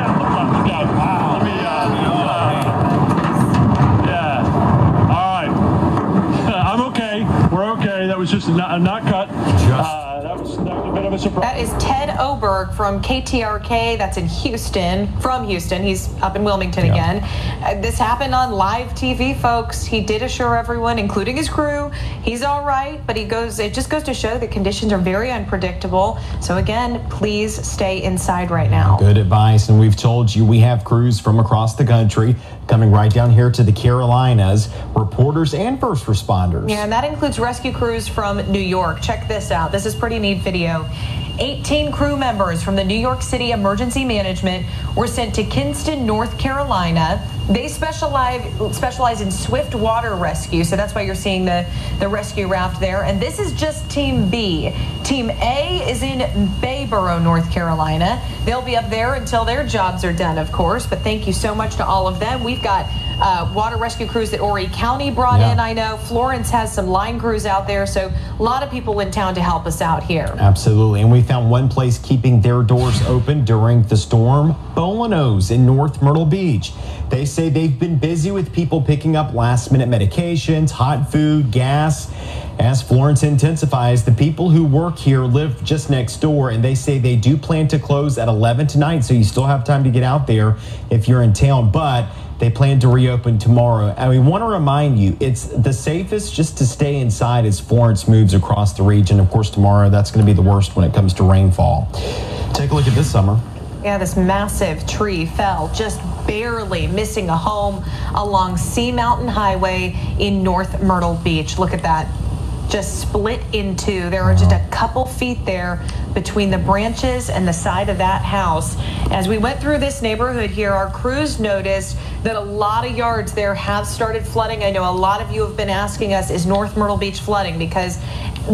out, wow. I'm okay. We're okay. That was just a not cut. That was a bit of a surprise. That is Ted Oberg from KTRK. That's in Houston, from Houston. He's up in Wilmington again. This happened on live TV, folks. He did assure everyone, including his crew, he's all right, but it just goes to show that conditions are very unpredictable. So again, please stay inside right now. Good advice, and we've told you we have crews from across the country coming right down here to the Carolinas, reporters and first responders. Yeah, and that includes rescue crews from New York. Check this out. This is pretty neat video. 18 crew members from the New York City Emergency Management were sent to Kinston, North Carolina. They specialize in swift water rescue, so that's why you're seeing the rescue raft there. And this is just Team B. Team A is in Bayboro, North Carolina. They'll be up there until their jobs are done, of course, but thank you so much to all of them. We've got water rescue crews that Horry County brought in, I know. Florence has some line crews out there, so a lot of people in town to help us out here. Absolutely, and we found one place keeping their doors open during the storm, Bolanos in North Myrtle Beach. They say they've been busy with people picking up last-minute medications, hot food, gas. As Florence intensifies, the people who work here live just next door, and they say they do plan to close at 11 tonight, so you still have time to get out there if you're in town, but they plan to reopen tomorrow. And we want to remind you, it's the safest just to stay inside as Florence moves across the region. Of course, tomorrow, that's going to be the worst when it comes to rainfall. Take a look at this summer. Yeah, this massive tree fell just barely, missing a home along Sea Mountain Highway in North Myrtle Beach. Look at that. Just split in two. There are just a couple feet there between the branches and the side of that house. As we went through this neighborhood here, our crews noticed that a lot of yards there have started flooding. I know a lot of you have been asking us, is North Myrtle Beach flooding? Because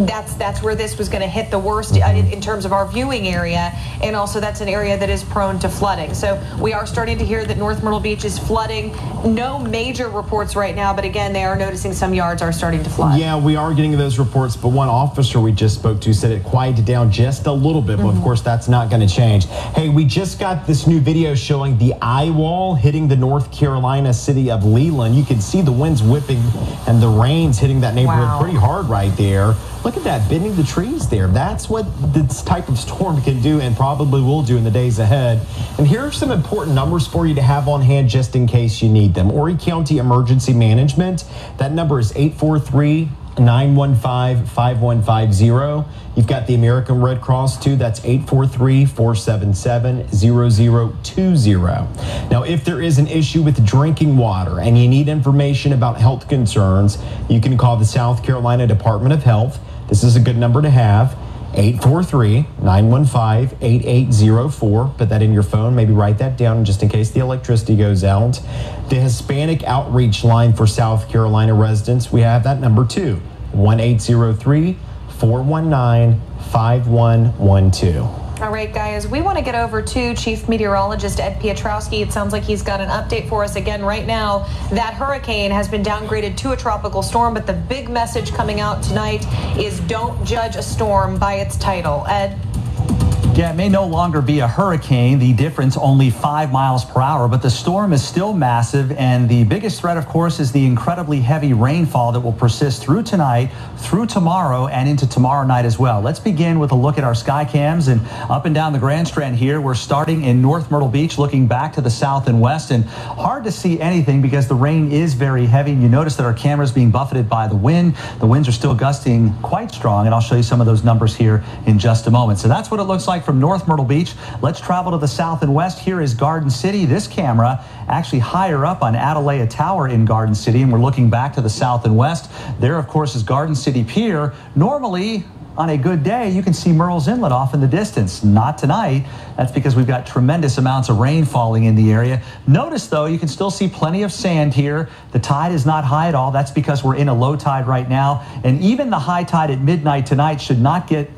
that's where this was going to hit the worst in terms of our viewing area, and also that's an area that is prone to flooding. So we are starting to hear that North Myrtle Beach is flooding. No major reports right now, but again, they are noticing some yards are starting to flood. Yeah, we are getting those reports, but one officer we just spoke to said it quieted down just a little bit, but of course that's not going to change. Hey, we just got this new video showing the eye wall hitting the North Carolina city of Leland. You can see the winds whipping and the rains hitting that neighborhood pretty hard right there. Look at that, bending the trees there. That's what this type of storm can do and probably will do in the days ahead. And here are some important numbers for you to have on hand just in case you need them. Horry County Emergency Management, that number is 843-915-5150. You've got the American Red Cross too, that's 843-477-0020. Now, if there is an issue with drinking water and you need information about health concerns, you can call the South Carolina Department of Health. This is a good number to have, 843-915-8804. Put that in your phone, maybe write that down just in case the electricity goes out. The Hispanic Outreach Line for South Carolina residents, we have that number too, 1-803-419-5112. All right, guys, we want to get over to Chief Meteorologist Ed Piotrowski. It sounds like he's got an update for us again right now. That hurricane has been downgraded to a tropical storm, but the big message coming out tonight is don't judge a storm by its title. Ed? Yeah, it may no longer be a hurricane, the difference only 5 miles per hour, but the storm is still massive, and the biggest threat, of course, is the incredibly heavy rainfall that will persist through tonight, through tomorrow, and into tomorrow night as well. Let's begin with a look at our sky cams, and up and down the Grand Strand here, we're starting in North Myrtle Beach, looking back to the south and west, and hard to see anything because the rain is very heavy. You notice that our camera's being buffeted by the wind. The winds are still gusting quite strong, and I'll show you some of those numbers here in just a moment. So that's what it looks like from from North Myrtle Beach. Let's travel to the south and west. Here is Garden City. This camera actually higher up on Atalaya Tower in Garden City, and we're looking back to the south and west. There, of course, is Garden City Pier. Normally, on a good day, you can see Murrells Inlet off in the distance. Not tonight. That's because we've got tremendous amounts of rain falling in the area. Notice, though, you can still see plenty of sand here. The tide is not high at all. That's because we're in a low tide right now. And even the high tide at midnight tonight should not get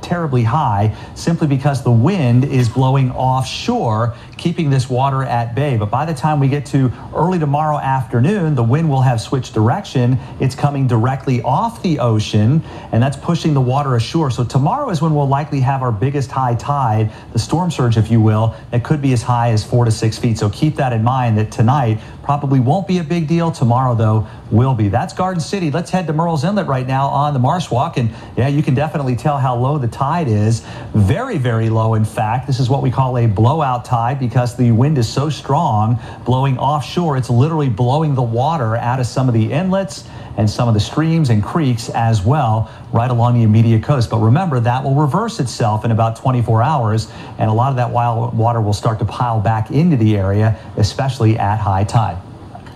terribly high, simply because the wind is blowing offshore, keeping this water at bay. But by the time we get to early tomorrow afternoon, the wind will have switched direction. It's coming directly off the ocean, and that's pushing the water ashore. So tomorrow is when we'll likely have our biggest high tide, the storm surge, if you will, that could be as high as 4 to 6 feet. So keep that in mind, that tonight probably won't be a big deal. Tomorrow, though, will be. That's Garden City. Let's head to Murrells Inlet right now on the Marsh Walk. And yeah, you can definitely tell how low the tide is. Very, very low, in fact. This is what we call a blowout tide because the wind is so strong blowing offshore. It's literally blowing the water out of some of the inlets and some of the streams and creeks as well, right along the immediate coast. But remember, that will reverse itself in about 24 hours, and a lot of that wild water will start to pile back into the area, especially at high tide.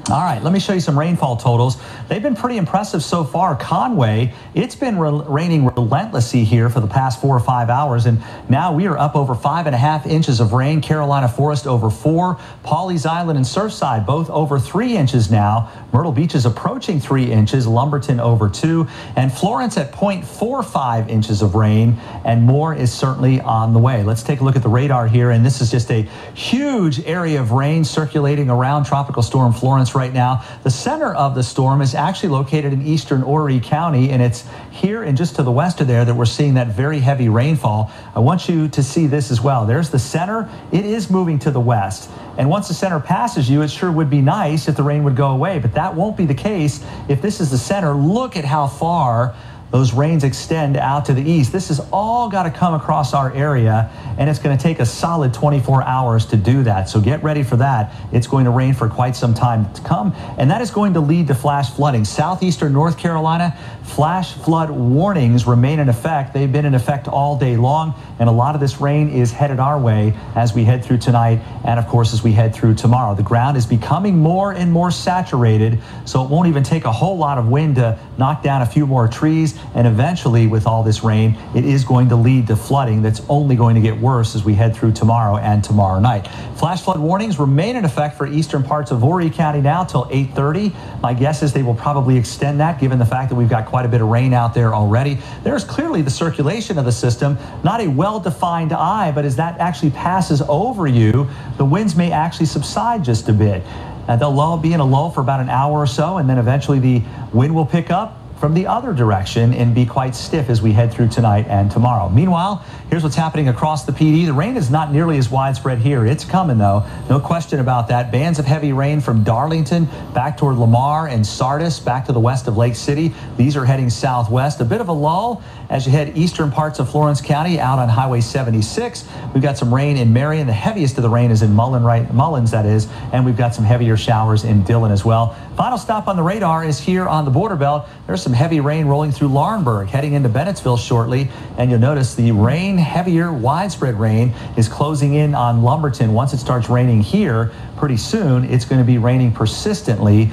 All right, let me show you some rainfall totals. They've been pretty impressive so far. Conway, it's been raining relentlessly here for the past 4 or 5 hours, and now we are up over 5.5 inches of rain. Carolina Forest over 4. Pawleys Island and Surfside both over 3 inches now. Myrtle Beach is approaching 3 inches. Lumberton over 2. And Florence at 0.45 inches of rain, and more is certainly on the way. Let's take a look at the radar here, and this is just a huge area of rain circulating around Tropical Storm Florence right now. The center of the storm is actually located in eastern Horry County, and it's here and just to the west of there that we're seeing that very heavy rainfall. I want you to see this as well. There's the center. It is moving to the west. And once the center passes you, it sure would be nice if the rain would go away, but that won't be the case if this is the center. Look at how far those rains extend out to the east. This has all got to come across our area, and it's going to take a solid 24 hours to do that. So get ready for that. It's going to rain for quite some time to come, and that is going to lead to flash flooding. Southeastern North Carolina, flash flood warnings remain in effect. They've been in effect all day long, and a lot of this rain is headed our way as we head through tonight and, of course, as we head through tomorrow. The ground is becoming more and more saturated, so it won't even take a whole lot of wind to knock down a few more trees. And eventually, with all this rain, it is going to lead to flooding that's only going to get worse as we head through tomorrow and tomorrow night. Flash flood warnings remain in effect for eastern parts of Horry County now till 8:30. My guess is they will probably extend that, given the fact that we've got quite a bit of rain out there already. There's clearly the circulation of the system, not a well-defined eye, but as that actually passes over you, the winds may actually subside just a bit. They'll be in a lull for about an hour or so, and then eventually the wind will pick up from the other direction and be quite stiff as we head through tonight and tomorrow. Meanwhile, here's what's happening across the PD. The rain is not nearly as widespread here. It's coming, though. No question about that. Bands of heavy rain from Darlington back toward Lamar and Sardis back to the west of Lake City. These are heading southwest. A bit of a lull as you head eastern parts of Florence County out on Highway 76. We've got some rain in Marion. The heaviest of the rain is in Mullins, that is, and we've got some heavier showers in Dillon as well. Final stop on the radar is here on the border belt. There's some heavy rain rolling through Laurinburg, heading into Bennettsville shortly, and you'll notice the rain, heavier, widespread rain, is closing in on Lumberton. Once it starts raining here, pretty soon it's going to be raining persistently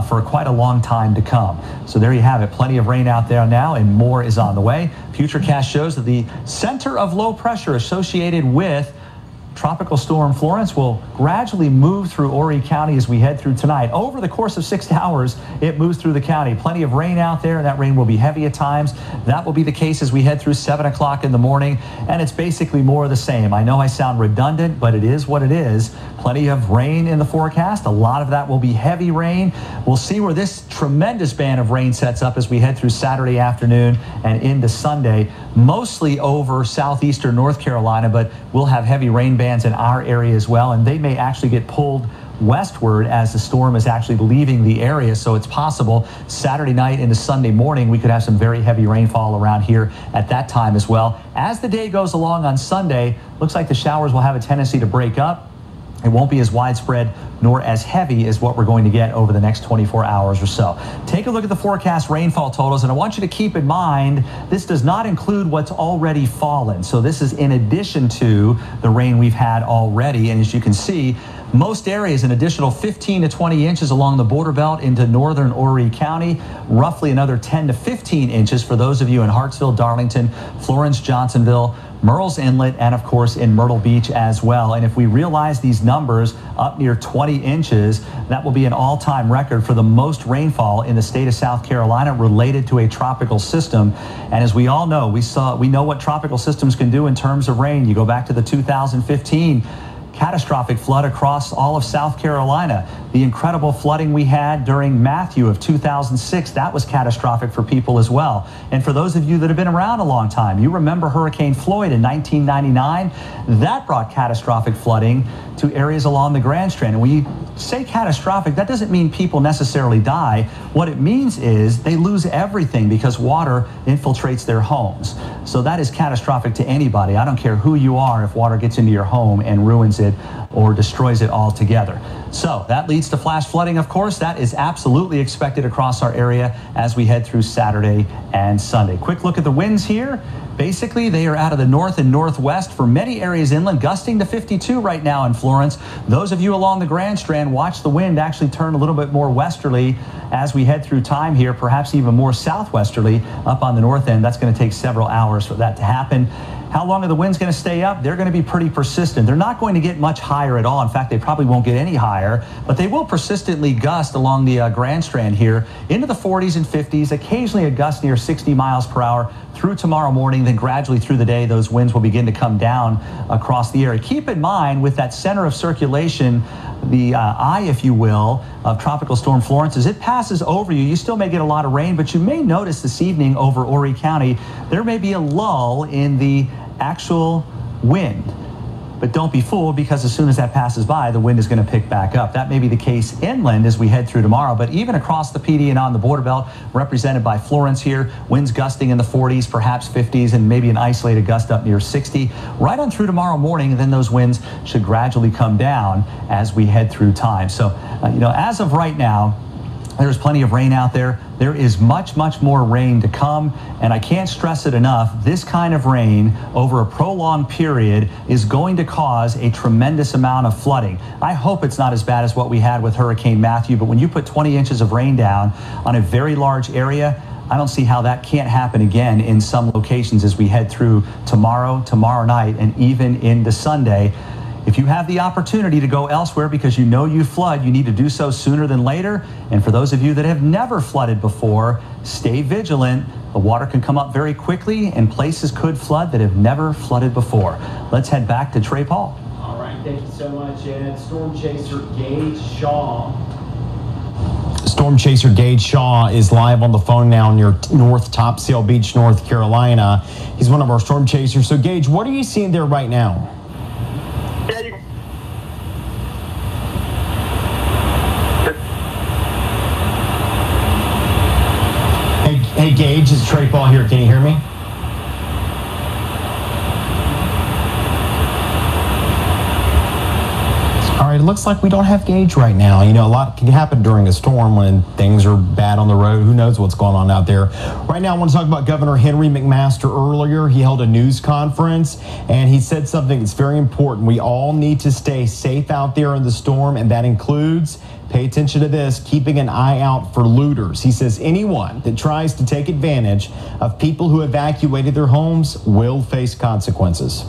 for quite a long time to come. So there you have it. Plenty of rain out there now, and more is on the way. Futurecast shows that the center of low pressure associated with Tropical Storm Florence will gradually move through Horry County as we head through tonight. Over the course of 6 hours, it moves through the county. Plenty of rain out there, and that rain will be heavy at times. That will be the case as we head through 7 o'clock in the morning, and it's basically more of the same. I know I sound redundant, but it is what it is. Plenty of rain in the forecast. A lot of that will be heavy rain. We'll see where this tremendous band of rain sets up as we head through Saturday afternoon and into Sunday, mostly over southeastern North Carolina, but we'll have heavy rain bands in our area as well, and they may actually get pulled westward as the storm is actually leaving the area. So it's possible Saturday night into Sunday morning we could have some very heavy rainfall around here at that time as well. As the day goes along on Sunday, looks like the showers will have a tendency to break up. It won't be as widespread nor as heavy as what we're going to get over the next 24 hours or so. Take a look at the forecast rainfall totals, and I want you to keep in mind this does not include what's already fallen. So this is in addition to the rain we've had already, and as you can see, most areas an additional 15 to 20 inches along the border belt into northern Horry County, roughly another 10 to 15 inches for those of you in Hartsville, Darlington, Florence, Johnsonville, Murrells Inlet, and of course in Myrtle Beach as well. And if we realize these numbers up near 20 inches, that will be an all-time record for the most rainfall in the state of South Carolina related to a tropical system. And as we all know, we know what tropical systems can do in terms of rain. You go back to the 2015 catastrophic flood across all of South Carolina. The incredible flooding we had during Matthew of 2006, that was catastrophic for people as well. And for those of you that have been around a long time, you remember Hurricane Floyd in 1999. That brought catastrophic flooding to areas along the Grand Strand. And when you say catastrophic, that doesn't mean people necessarily die. What it means is they lose everything because water infiltrates their homes. So that is catastrophic to anybody. I don't care who you are if water gets into your home and ruins it or destroys it altogether. So that leads to flash flooding, of course. That is absolutely expected across our area as we head through Saturday and Sunday. Quick look at the winds here. Basically, they are out of the north and northwest for many areas inland, gusting to 52 right now in Florence. Those of you along the Grand Strand, watch the wind actually turn a little bit more westerly as we head through time here, perhaps even more southwesterly up on the north end. That's going to take several hours for that to happen. How long are the winds going to stay up? They're going to be pretty persistent. They're not going to get much higher at all. In fact, they probably won't get any higher, but they will persistently gust along the Grand Strand here into the 40s and 50s, occasionally a gust near 60 miles per hour through tomorrow morning. Then gradually through the day, those winds will begin to come down across the area. Keep in mind, with that center of circulation, the eye, if you will, of Tropical Storm Florence, as it passes over you, you still may get a lot of rain, but you may notice this evening over Horry County, there may be a lull in the actual wind. But don't be fooled, because as soon as that passes by, the wind is going to pick back up. That may be the case inland as we head through tomorrow, but even across the PD and on the border belt, represented by Florence here, winds gusting in the 40s, perhaps 50s, and maybe an isolated gust up near 60. Right on through tomorrow morning, and then those winds should gradually come down as we head through time. So, as of right now, there's plenty of rain out there. There is much, much more rain to come, and I can't stress it enough. This kind of rain over a prolonged period is going to cause a tremendous amount of flooding. I hope it's not as bad as what we had with Hurricane Matthew, but when you put 20 inches of rain down on a very large area, I don't see how that can't happen again in some locations as we head through tomorrow night, and even into Sunday. If you have the opportunity to go elsewhere because you know you flood, you need to do so sooner than later. And for those of you that have never flooded before, stay vigilant. The water can come up very quickly, and places could flood that have never flooded before. Let's head back to Trey Paul. All right, thank you so much, Ed. Storm Chaser Gage Shaw. Storm Chaser Gage Shaw is live on the phone now near North Topsail Beach, North Carolina. He's one of our storm chasers. So, Gage, what are you seeing there right now? Hey, Gage, it's Trey Paul here. Can you hear me? All right, it looks like we don't have Gage right now. A lot can happen during a storm when things are bad on the road. Who knows what's going on out there? Right now, I want to talk about Governor Henry McMaster. Earlier, he held a news conference, and he said something that's very important. We all need to stay safe out there in the storm, and that includes, pay attention to this, keeping an eye out for looters. He says anyone that tries to take advantage of people who evacuated their homes will face consequences.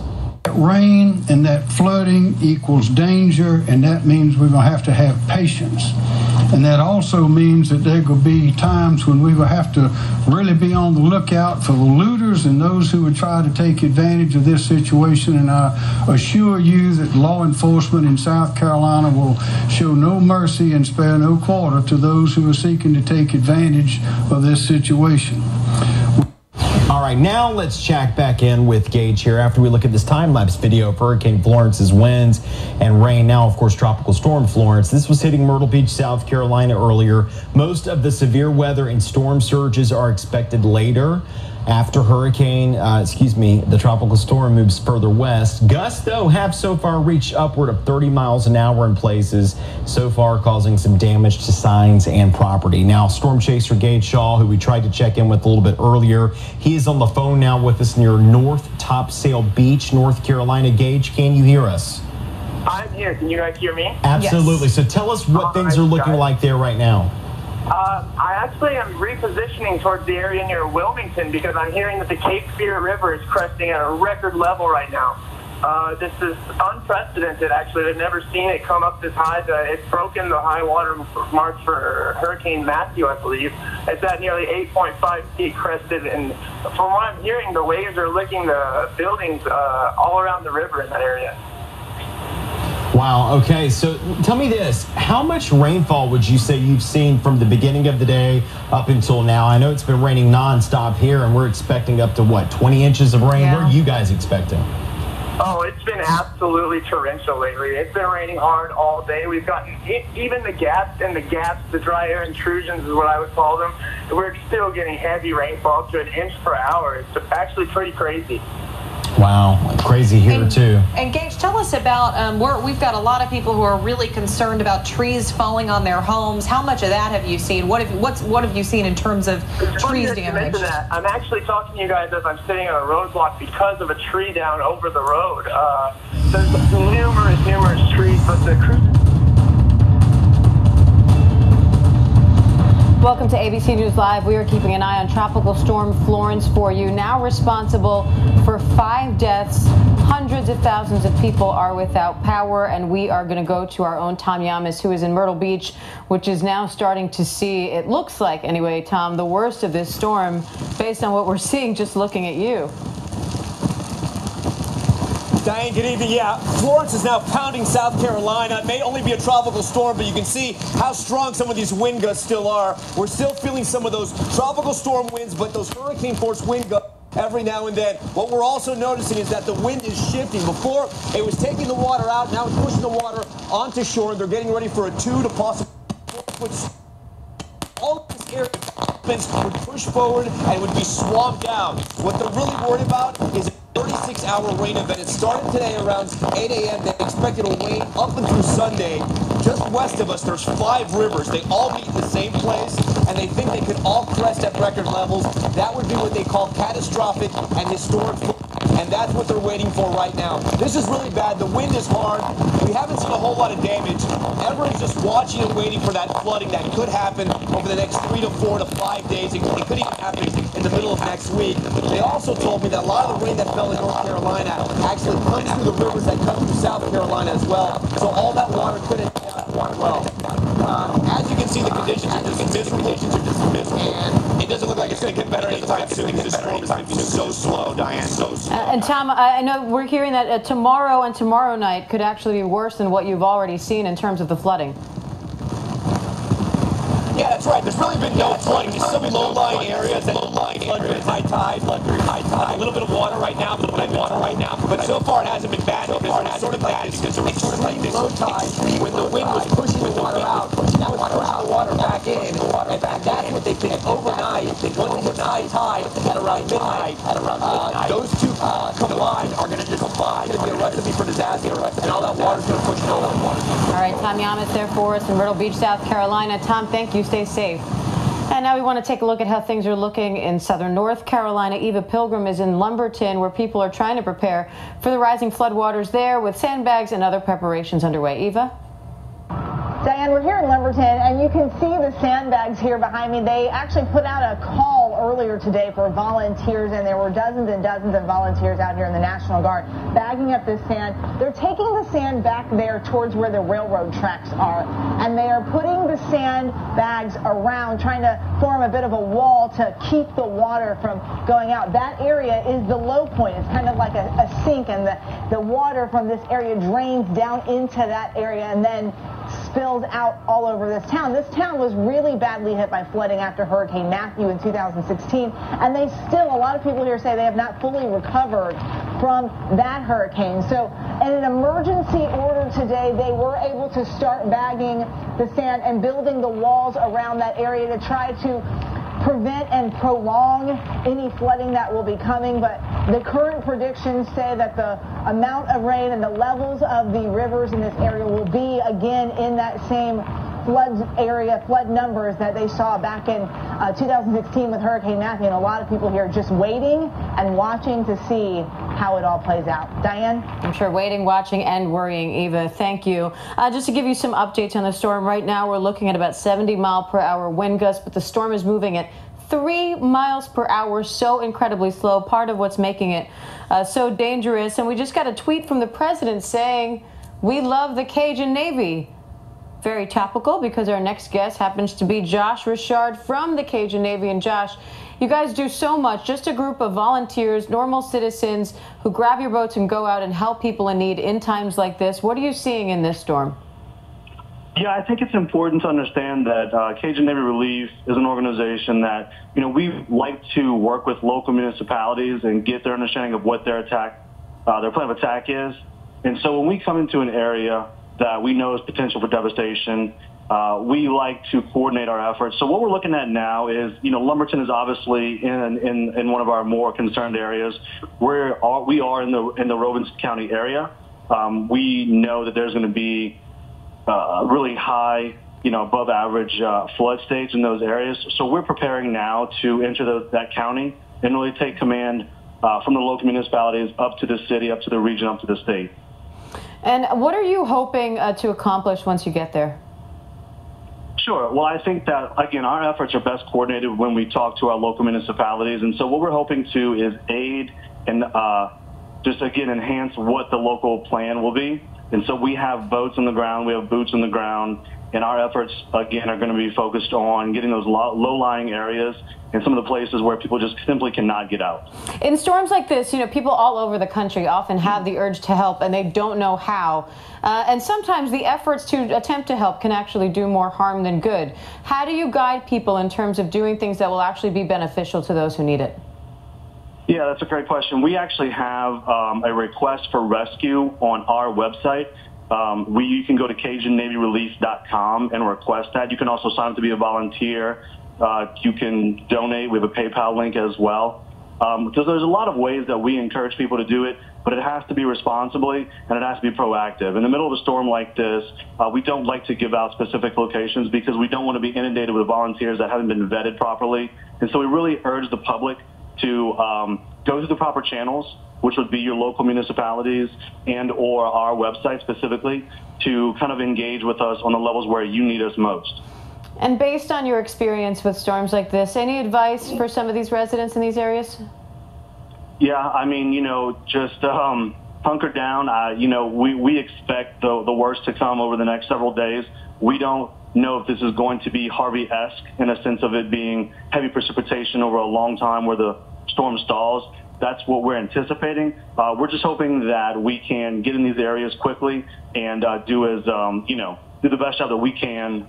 Rain and that flooding equals danger, and that means we're going to have patience. And that also means that there will be times when we will have to really be on the lookout for the looters and those who would try to take advantage of this situation. And I assure you that law enforcement in South Carolina will show no mercy and spare no quarter to those who are seeking to take advantage of this situation. All right, now let's check back in with Gage here after we look at this time-lapse video of Hurricane Florence's winds and rain. Now, of course, Tropical Storm Florence. This was hitting Myrtle Beach, South Carolina earlier. Most of the severe weather and storm surges are expected later. after the tropical storm moves further west. Gusts, though, have so far reached upward of 30 miles an hour in places, so far causing some damage to signs and property. Now, storm chaser Gage Shaw, who we tried to check in with a little bit earlier, he is on the phone now with us near North Topsail Beach, North Carolina. Gage, can you hear us? I'm here. Can you guys hear me? Absolutely. Yes. So tell us what things are looking like there right now. I actually am repositioning towards the area near Wilmington because I'm hearing that the Cape Fear River is cresting at a record level right now. This is unprecedented, actually. I've never seen it come up this high. It's broken the high water mark for Hurricane Matthew, I believe. It's at nearly 8.5 feet crested, and from what I'm hearing, the waves are licking the buildings all around the river in that area. Wow. Okay. So tell me this. How much rainfall would you say you've seen from the beginning of the day up until now? I know it's been raining nonstop here, and we're expecting up to, what, 20 inches of rain? Yeah. What are you guys expecting? Oh, it's been absolutely torrential lately. It's been raining hard all day. We've gotten even the gaps, the dry air intrusions is what I would call them. We're still getting heavy rainfall to an inch per hour. It's actually pretty crazy. Wow, crazy here too. And Gage, tell us about, we've got a lot of people who are really concerned about trees falling on their homes. How much of that have you seen? What have you seen in terms of trees damage? I'm actually talking to you guys as I'm sitting on a roadblock because of a tree down over the road. There's numerous trees, but the crew... Welcome to ABC News Live. We are keeping an eye on Tropical Storm Florence for you. Now responsible for 5 deaths. Hundreds of thousands of people are without power, and we are going to go to our own Tom Yamas, who is in Myrtle Beach, which is now starting to see, it looks like anyway, Tom, the worst of this storm based on what we're seeing just looking at you. Diane, good evening. Yeah, Florence is now pounding South Carolina. It may only be a tropical storm, but you can see how strong some of these wind gusts still are. We're still feeling some of those tropical storm winds, but those hurricane-force wind gusts every now and then. What we're also noticing is that the wind is shifting. Before, it was taking the water out. Now it's pushing the water onto shore. They're getting ready for a 2 to possibly 4 foot. All of this area would push forward and would be swamped out. What they're really worried about is 36-hour rain event. It started today around 8 a.m. They expect it'll rain up and through Sunday. Just west of us, there's 5 rivers. They all meet in the same place, and they think they could all crest at record levels. That would be what they call catastrophic and historic, and that's what they're waiting for right now. This is really bad. The wind is hard. We haven't seen a whole lot of damage. Everyone's just watching and waiting for that flooding that could happen over the next 3 to 4 to 5 days. It could even happen in the middle of next week. They also told me that a lot of the rain that fell in North Carolina actually comes through the rivers that come through South Carolina as well. So all that water could have well. As you can see, the conditions are just miserable, and it doesn't look like it's going to get better anytime soon because this storm is going to be so slow, Diane, so slow. And Tom, I know we're hearing that tomorrow and tomorrow night could actually be worse than what you've already seen in terms of the flooding. Yeah, that's right. There's really been no flooding. There's some low-lying areas that flood during high tide. A little bit of water right now, but so far it hasn't been bad. It's sort of like this low tide when the wind was pushing the water out. Now it's pushing the water back in, and that's what they think overnight. Once it's high tide at around midnight, those two combined are going to just combine. It's going to be a recipe for disaster, and all that water's going to push it over. All right, Tom Yamas there for us in Myrtle Beach, South Carolina. Tom, thank you. Stay safe. And now we want to take a look at how things are looking in southern North Carolina. Eva Pilgrim is in Lumberton, where people are trying to prepare for the rising floodwaters there with sandbags and other preparations underway. Eva? Diane, we're here in Lumberton, and you can see the sandbags here behind me. They actually put out a call earlier today for volunteers, and there were dozens and dozens of volunteers out here in the National Guard bagging up this sand. They're taking the sand back there towards where the railroad tracks are, and they are putting the sandbags around, trying to form a bit of a wall to keep the water from going out. That area is the low point. It's kind of like a sink, and the water from this area drains down into that area and then spills out all over this town. This town was really badly hit by flooding after Hurricane Matthew in 2016, and they still, a lot of people here say they have not fully recovered from that hurricane. So in an emergency order today, they were able to start bagging the sand and building the walls around that area to try to prevent and prolong any flooding that will be coming, but the current predictions say that the amount of rain and the levels of the rivers in this area will be again in that same flood numbers that they saw back in 2016 with Hurricane Matthew, and a lot of people here just waiting and watching to see how it all plays out. Diane? I'm sure waiting, watching, and worrying. Eva, thank you. Just to give you some updates on the storm, right now we're looking at about 70-mile-per-hour wind gusts, but the storm is moving at 3 miles per hour, so incredibly slow, part of what's making it so dangerous. And we just got a tweet from the president saying, "We love the Cajun Navy." Very topical, because our next guest happens to be Josh Richard from the Cajun Navy. And Josh, you guys do so much, just a group of volunteers, normal citizens who grab your boats and go out and help people in need in times like this. What are you seeing in this storm? Yeah, I think it's important to understand that Cajun Navy Relief is an organization that, we like to work with local municipalities and get their understanding of what their plan of attack is. And so when we come into an area that we know is potential for devastation, we like to coordinate our efforts. So what we're looking at now is, Lumberton is obviously in one of our more concerned areas. We are in the Robeson County area. We know that there's going to be really high, above average flood stage in those areas. So we're preparing now to enter that county and really take command from the local municipalities up to the city, up to the region, up to the state. And what are you hoping to accomplish once you get there? Sure. Well, I think that, again, our efforts are best coordinated when we talk to our local municipalities. And so what we're hoping to is aid and just, again, enhance what the local plan will be. And so we have boats on the ground, we have boots on the ground, and our efforts, again, are going to be focused on getting those low-lying areas and some of the places where people just simply cannot get out. In storms like this, people all over the country often have the urge to help, and they don't know how. And sometimes the efforts to attempt to help can actually do more harm than good. How do you guide people in terms of doing things that will actually be beneficial to those who need it? Yeah, that's a great question. We actually have a request for rescue on our website. You can go to CajunNavyRelief.com and request that. You can also sign up to be a volunteer. You can donate. We have a PayPal link as well. So there's a lot of ways that we encourage people to do it, but it has to be responsibly and it has to be proactive. In the middle of a storm like this, we don't like to give out specific locations because we don't want to be inundated with volunteers that haven't been vetted properly. And so we really urge the public to go through the proper channels, which would be your local municipalities and or our website specifically, to kind of engage with us on the levels where you need us most. And based on your experience with storms like this, any advice for some of these residents in these areas? Yeah, I mean, just hunker down. We expect the worst to come over the next several days. We don't know if this is going to be Harvey-esque in a sense of it being heavy precipitation over a long time where the storm stalls. That's what we're anticipating. We're just hoping that we can get in these areas quickly and do the best job that we can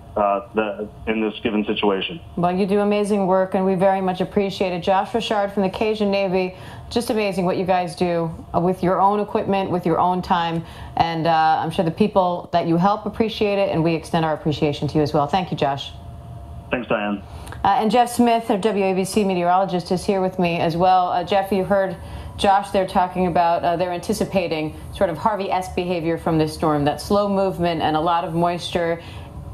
in this given situation. Well, you do amazing work, and we very much appreciate it. Josh Richard from the Cajun Navy, just amazing what you guys do with your own equipment, with your own time, and I'm sure the people that you help appreciate it, and we extend our appreciation to you as well. Thank you, Josh. Thanks, Diane. And Jeff Smith, our WABC meteorologist, is here with me as well. Jeff, you heard Josh there talking about they're anticipating sort of Harvey-esque behavior from this storm, that slow movement and a lot of moisture.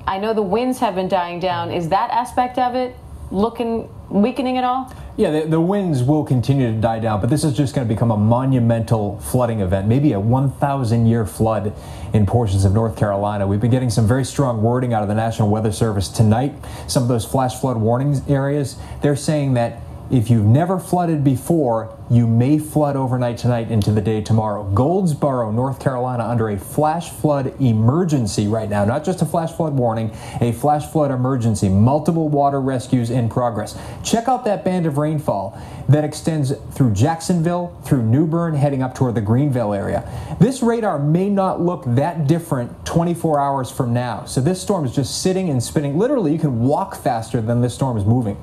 I know the winds have been dying down. Is that aspect of it weakening at all? Yeah, the winds will continue to die down, but this is just going to become a monumental flooding event, maybe a 1,000-year flood in portions of North Carolina. We've been getting some very strong wording out of the National Weather Service tonight. Some of those flash flood warnings areas, they're saying that if you've never flooded before, you may flood overnight tonight into the day tomorrow. Goldsboro, North Carolina, under a flash flood emergency right now. Not just a flash flood warning, a flash flood emergency. Multiple water rescues in progress. Check out that band of rainfall that extends through Jacksonville, through New Bern, heading up toward the Greenville area. This radar may not look that different 24 hours from now. So this storm is just sitting and spinning. Literally, you can walk faster than this storm is moving.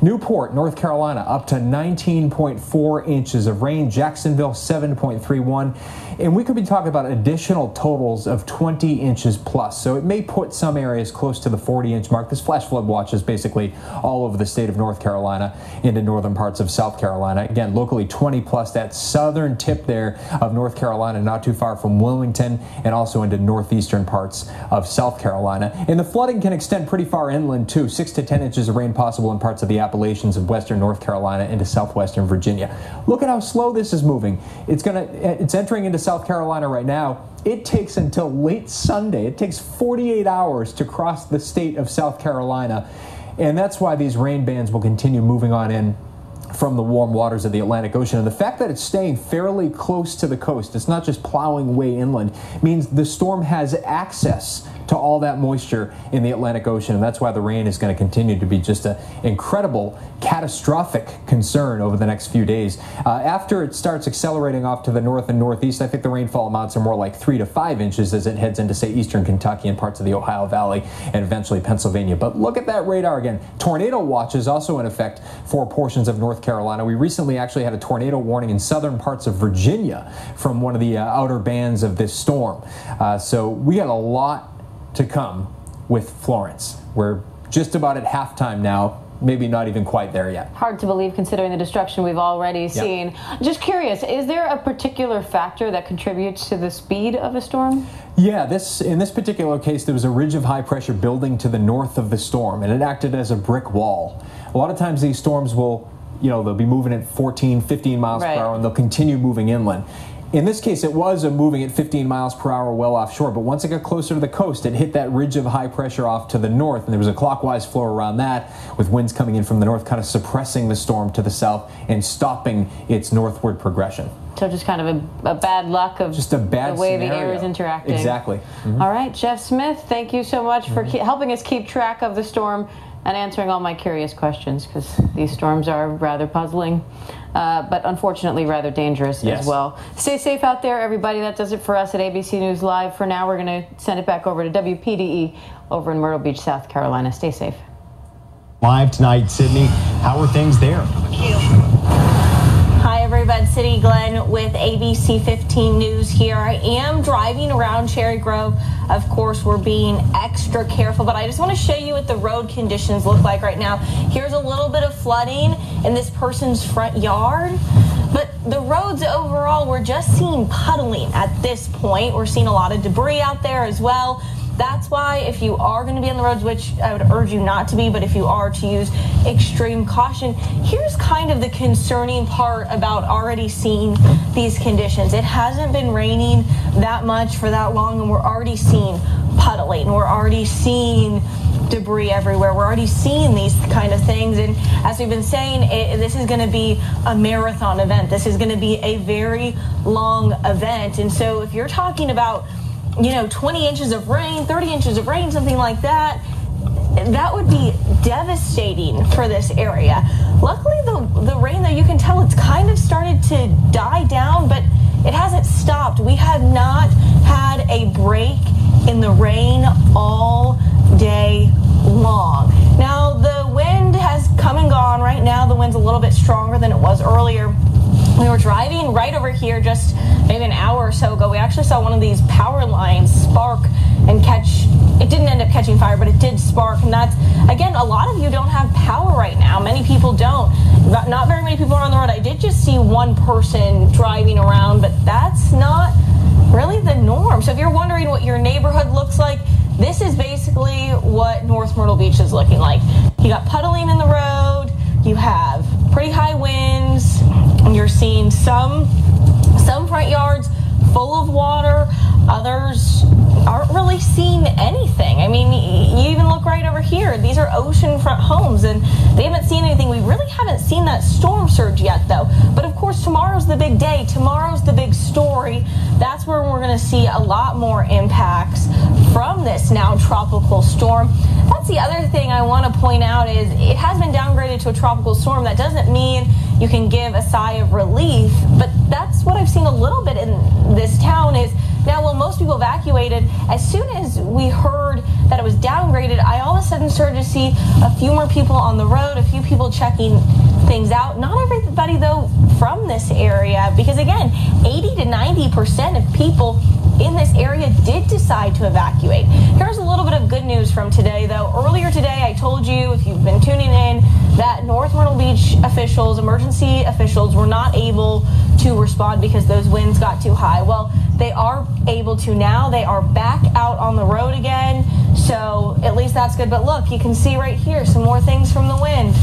Newport, North Carolina, up to 19.4 inches of rain. Jacksonville, 7.31. And we could be talking about additional totals of 20 inches plus. So it may put some areas close to the 40-inch mark. This flash flood watch is basically all over the state of North Carolina into northern parts of South Carolina. Again, locally 20 plus, that southern tip there of North Carolina, not too far from Wilmington, and also into northeastern parts of South Carolina. And the flooding can extend pretty far inland too. 6 to 10 inches of rain possible in parts of the Appalachians of western North Carolina into southwestern Virginia. Look at how slow this is moving. It's entering into South Carolina right now. It takes until late Sunday. It takes 48 hours to cross the state of South Carolina. And that's why these rain bands will continue moving on in from the warm waters of the Atlantic Ocean. And the fact that it's staying fairly close to the coast, it's not just plowing way inland, means the storm has access to all that moisture in the Atlantic Ocean. And that's why the rain is going to continue to be just an incredible, catastrophic concern over the next few days. After it starts accelerating off to the north and northeast, I think the rainfall amounts are more like 3 to 5 inches as it heads into, say, eastern Kentucky and parts of the Ohio Valley and eventually Pennsylvania. But look at that radar again. Tornado watch is also in effect for portions of North Carolina. We recently actually had a tornado warning in southern parts of Virginia from one of the outer bands of this storm. So we got a lot to come with Florence. We're just about at halftime now, maybe not even quite there yet. Hard to believe considering the destruction we've already seen. Just curious, is there a particular factor that contributes to the speed of a storm? Yeah, in this particular case, there was a ridge of high pressure building to the north of the storm, and it acted as a brick wall. A lot of times these storms will, they'll be moving at 14, 15 miles per hour, and they'll continue moving inland. In this case, it was moving at 15 miles per hour well offshore, but once it got closer to the coast, it hit that ridge of high pressure off to the north, and there was a clockwise flow around that, with winds coming in from the north, kind of suppressing the storm to the south and stopping its northward progression. So just kind of a bad luck of just a bad the way scenario. the air is interacting. Exactly. All right, Jeff Smith, thank you so much for helping us keep track of the storm and answering all my curious questions, because these storms are rather puzzling, but unfortunately rather dangerous as well. Stay safe out there, everybody. That does it for us at ABC News Live. For now, we're going to send it back over to WPDE over in Myrtle Beach, South Carolina. Stay safe. Live tonight, Sydney. How are things there? Hi, everybody. City Glenn with ABC 15 News here. I am driving around Cherry Grove. Of course, we're being extra careful, but I just want to show you what the road conditions look like right now. Here's a little bit of flooding in this person's front yard, but the roads overall, we're just seeing puddling at this point. We're seeing a lot of debris out there as well. That's why if you are going to be on the roads, which I would urge you not to be, but if you are, to use extreme caution. Here's kind of the concerning part about already seeing these conditions. It hasn't been raining that much for that long, and we're already seeing puddling. We're already seeing debris everywhere. We're already seeing these kind of things. And as we've been saying, this is going to be a marathon event. This is going to be a very long event. And so if you're talking about 20 inches of rain, 30 inches of rain, something like that, that would be devastating for this area. Luckily, the rain, though, you can tell it's kind of started to die down, but it hasn't stopped. We have not had a break in the rain all day long. Now, the wind has come and gone. Right now, the wind's a little bit stronger than it was earlier. We were driving right over here just maybe an hour or so ago. We actually saw one of these power lines spark and catch. It didn't end up catching fire, but it did spark. And that's, again, a lot of you don't have power right now. Many people don't. Not very many people are on the road. I did just see one person driving around, but that's not really the norm. So if you're wondering what your neighborhood looks like, this is basically what North Myrtle Beach is looking like. You got puddling in the road. You have pretty high winds, and you're seeing some front yards full of water. Others aren't really seeing anything. I mean, you even look right over here. These are oceanfront homes, and they haven't seen anything. We really haven't seen that storm surge yet, though. But of course, tomorrow's the big day. Tomorrow's the big story. That's where we're going to see a lot more impacts from this now tropical storm. That's the other thing I want to point out is it has been downgraded to a tropical storm. That doesn't mean you can give a sigh of relief, but that's what I've seen a little bit in this town is now, while most people evacuated, as soon as we heard that it was downgraded, I all of a sudden started to see a few more people on the road, a few people checking things out. Not everybody, though, from this area, because again, 80 to 90% of people in this area did decide to evacuate. Here's a little bit of good news from today, though. Earlier today, I told you, if you've been tuning in, that North Myrtle Beach officials, emergency officials, were not able to respond because those winds got too high. Well, they are able to now. They are back out on the road again, so at least that's good. But look, you can see right here some more things from the wind.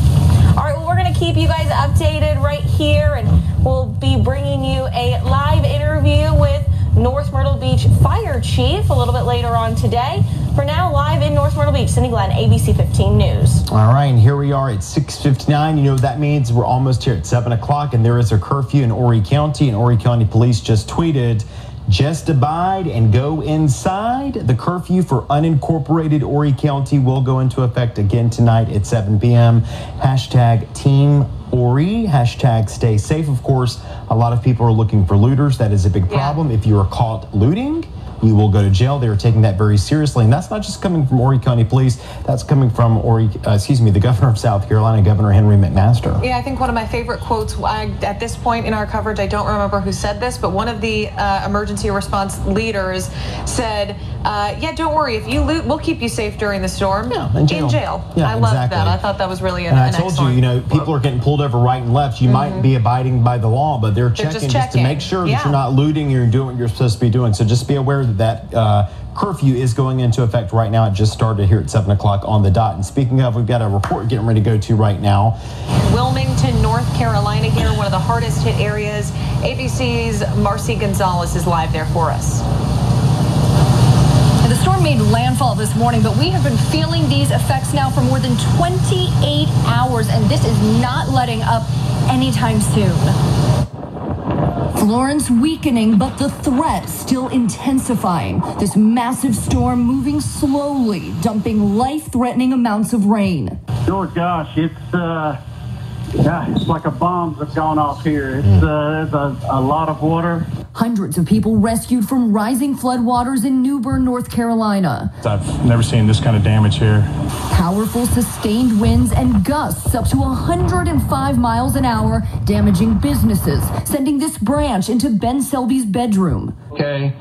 All right, well, we're going to keep you guys updated right here, and we'll be bringing you a live interview with North Myrtle Beach Fire Chief a little bit later on today. For now, live in North Myrtle Beach, Cindy Glenn, ABC 15 News. All right, and here we are at 6:59. You know what that means? We're almost here at 7 o'clock, and there is a curfew in Horry County, and Horry County Police just tweeted, "Just abide and go inside." The curfew for unincorporated Horry County will go into effect again tonight at 7 p.m. Hashtag Team Horry, hashtag stay safe. Of course, a lot of people are looking for looters. That is a big problem. If you are caught looting, you will go to jail. They are taking that very seriously, and that's not just coming from Horry County Police. That's coming from the governor of South Carolina, Governor Henry McMaster. Yeah, I think one of my favorite quotes at this point in our coverage, I don't remember who said this, but one of the emergency response leaders said, yeah, don't worry, if you loot, we'll keep you safe during the storm. Yeah, in jail. Yeah, I loved exactly. that. I thought that was really And I told you, people are getting pulled over right and left. You might be abiding by the law, but they're checking just to make sure that you're not looting, you're doing what you're supposed to be doing. So just be aware that curfew is going into effect right now. It just started here at 7 o'clock on the dot. And speaking of, we've got a report getting ready to go to right now. Wilmington, North Carolina here, one of the hardest hit areas. ABC's Marcy Gonzalez is live there for us. The storm made landfall this morning, but we have been feeling these effects now for more than 28 hours, and this is not letting up anytime soon. Florence weakening, but the threat still intensifying. This massive storm moving slowly, dumping life-threatening amounts of rain. Oh gosh, it's like a bombs have gone off here. There's a lot of water. Hundreds of people rescued from rising floodwaters in New Bern, North Carolina. I've never seen this kind of damage here. Powerful sustained winds and gusts up to 105 miles an hour, damaging businesses, sending this branch into Ben Selby's bedroom. Okay,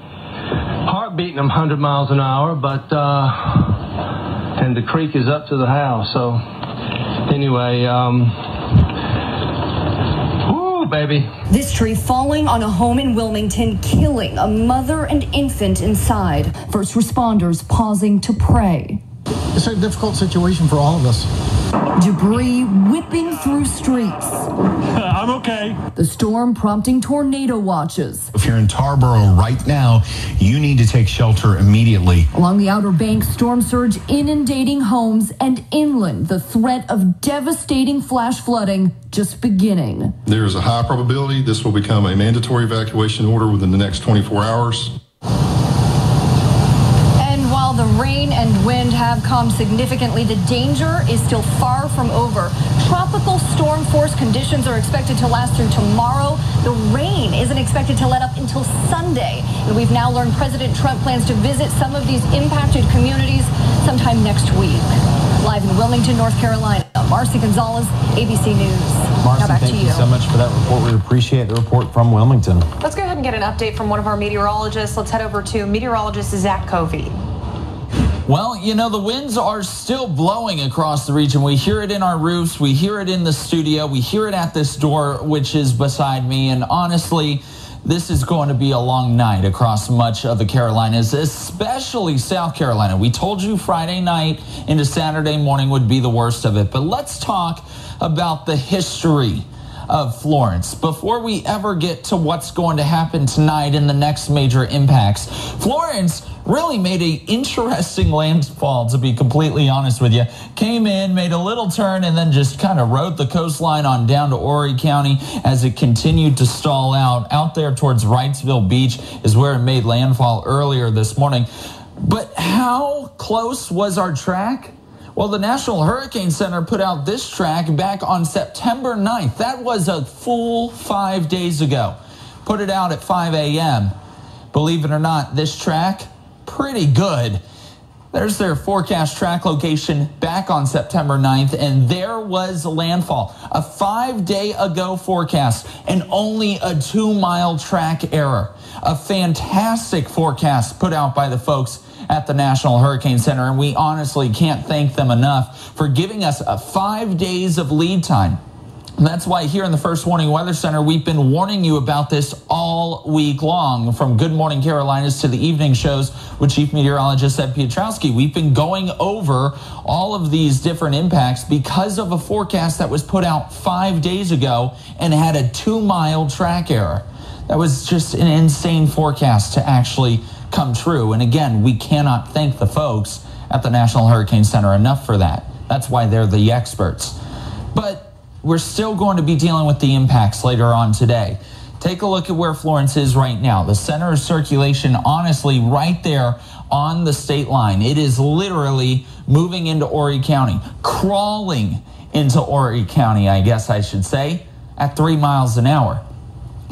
heart beating them 100 miles an hour, but and the creek is up to the house. So anyway, baby. This tree falling on a home in Wilmington, killing a mother and infant inside. First responders pausing to pray. It's a difficult situation for all of us. Debris whipping through streets. I'm okay. The storm prompting tornado watches. If you're in Tarboro right now, you need to take shelter immediately. Along the Outer Banks, storm surge inundating homes, and inland, the threat of devastating flash flooding just beginning. There's a high probability this will become a mandatory evacuation order within the next 24 hours. While the rain and wind have calmed significantly, the danger is still far from over. Tropical storm force conditions are expected to last through tomorrow. The rain isn't expected to let up until Sunday. And we've now learned President Trump plans to visit some of these impacted communities sometime next week. Live in Wilmington, North Carolina, Marcy Gonzalez, ABC News. Marcy, now back thank to you so much for that report. We appreciate the report from Wilmington. Let's go ahead and get an update from one of our meteorologists. Let's head over to meteorologist Zach Covey. Well, the winds are still blowing across the region. We hear it in our roofs. We hear it in the studio. We hear it at this door, which is beside me. And honestly, this is going to be a long night across much of the Carolinas, especially South Carolina. We told you Friday night into Saturday morning would be the worst of it. But let's talk about the history of Florence before we ever get to what's going to happen tonight and the next major impacts. Florence really made an interesting landfall, to be completely honest with you. Came in, made a little turn, and then just kind of rode the coastline on down to Horry County as it continued to stall out. Out there towards Wrightsville Beach is where it made landfall earlier this morning. But how close was our track? Well, the National Hurricane Center put out this track back on September 9th. That was a full 5 days ago. Put it out at 5 a.m. Believe it or not, this track, pretty good. There's their forecast track location back on September 9th, and there was landfall. A 5-day-ago forecast and only a 2-mile track error. A fantastic forecast put out by the folks at the National Hurricane Center, and we honestly can't thank them enough for giving us 5 days of lead time. And that's why here in the First Warning Weather Center, we've been warning you about this all week long, from Good Morning Carolinas to the evening shows with Chief Meteorologist Ed Piotrowski. We've been going over all of these different impacts because of a forecast that was put out 5 days ago and had a 2-mile track error. That was just an insane forecast to actually come true. And again, we cannot thank the folks at the National Hurricane Center enough for that. That's why they're the experts. But we're still going to be dealing with the impacts later on today. Take a look at where Florence is right now. The center of circulation, honestly, right there on the state line. It is literally moving into Horry County, crawling into Horry County, I guess I should say, at 3 miles an hour.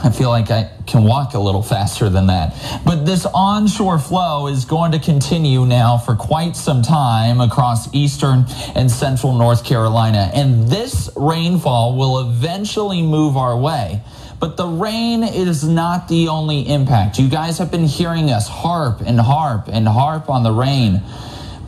I feel like I can walk a little faster than that. But this onshore flow is going to continue now for quite some time across eastern and central North Carolina. And this rainfall will eventually move our way. But the rain is not the only impact. You guys have been hearing us harp and harp and harp on the rain.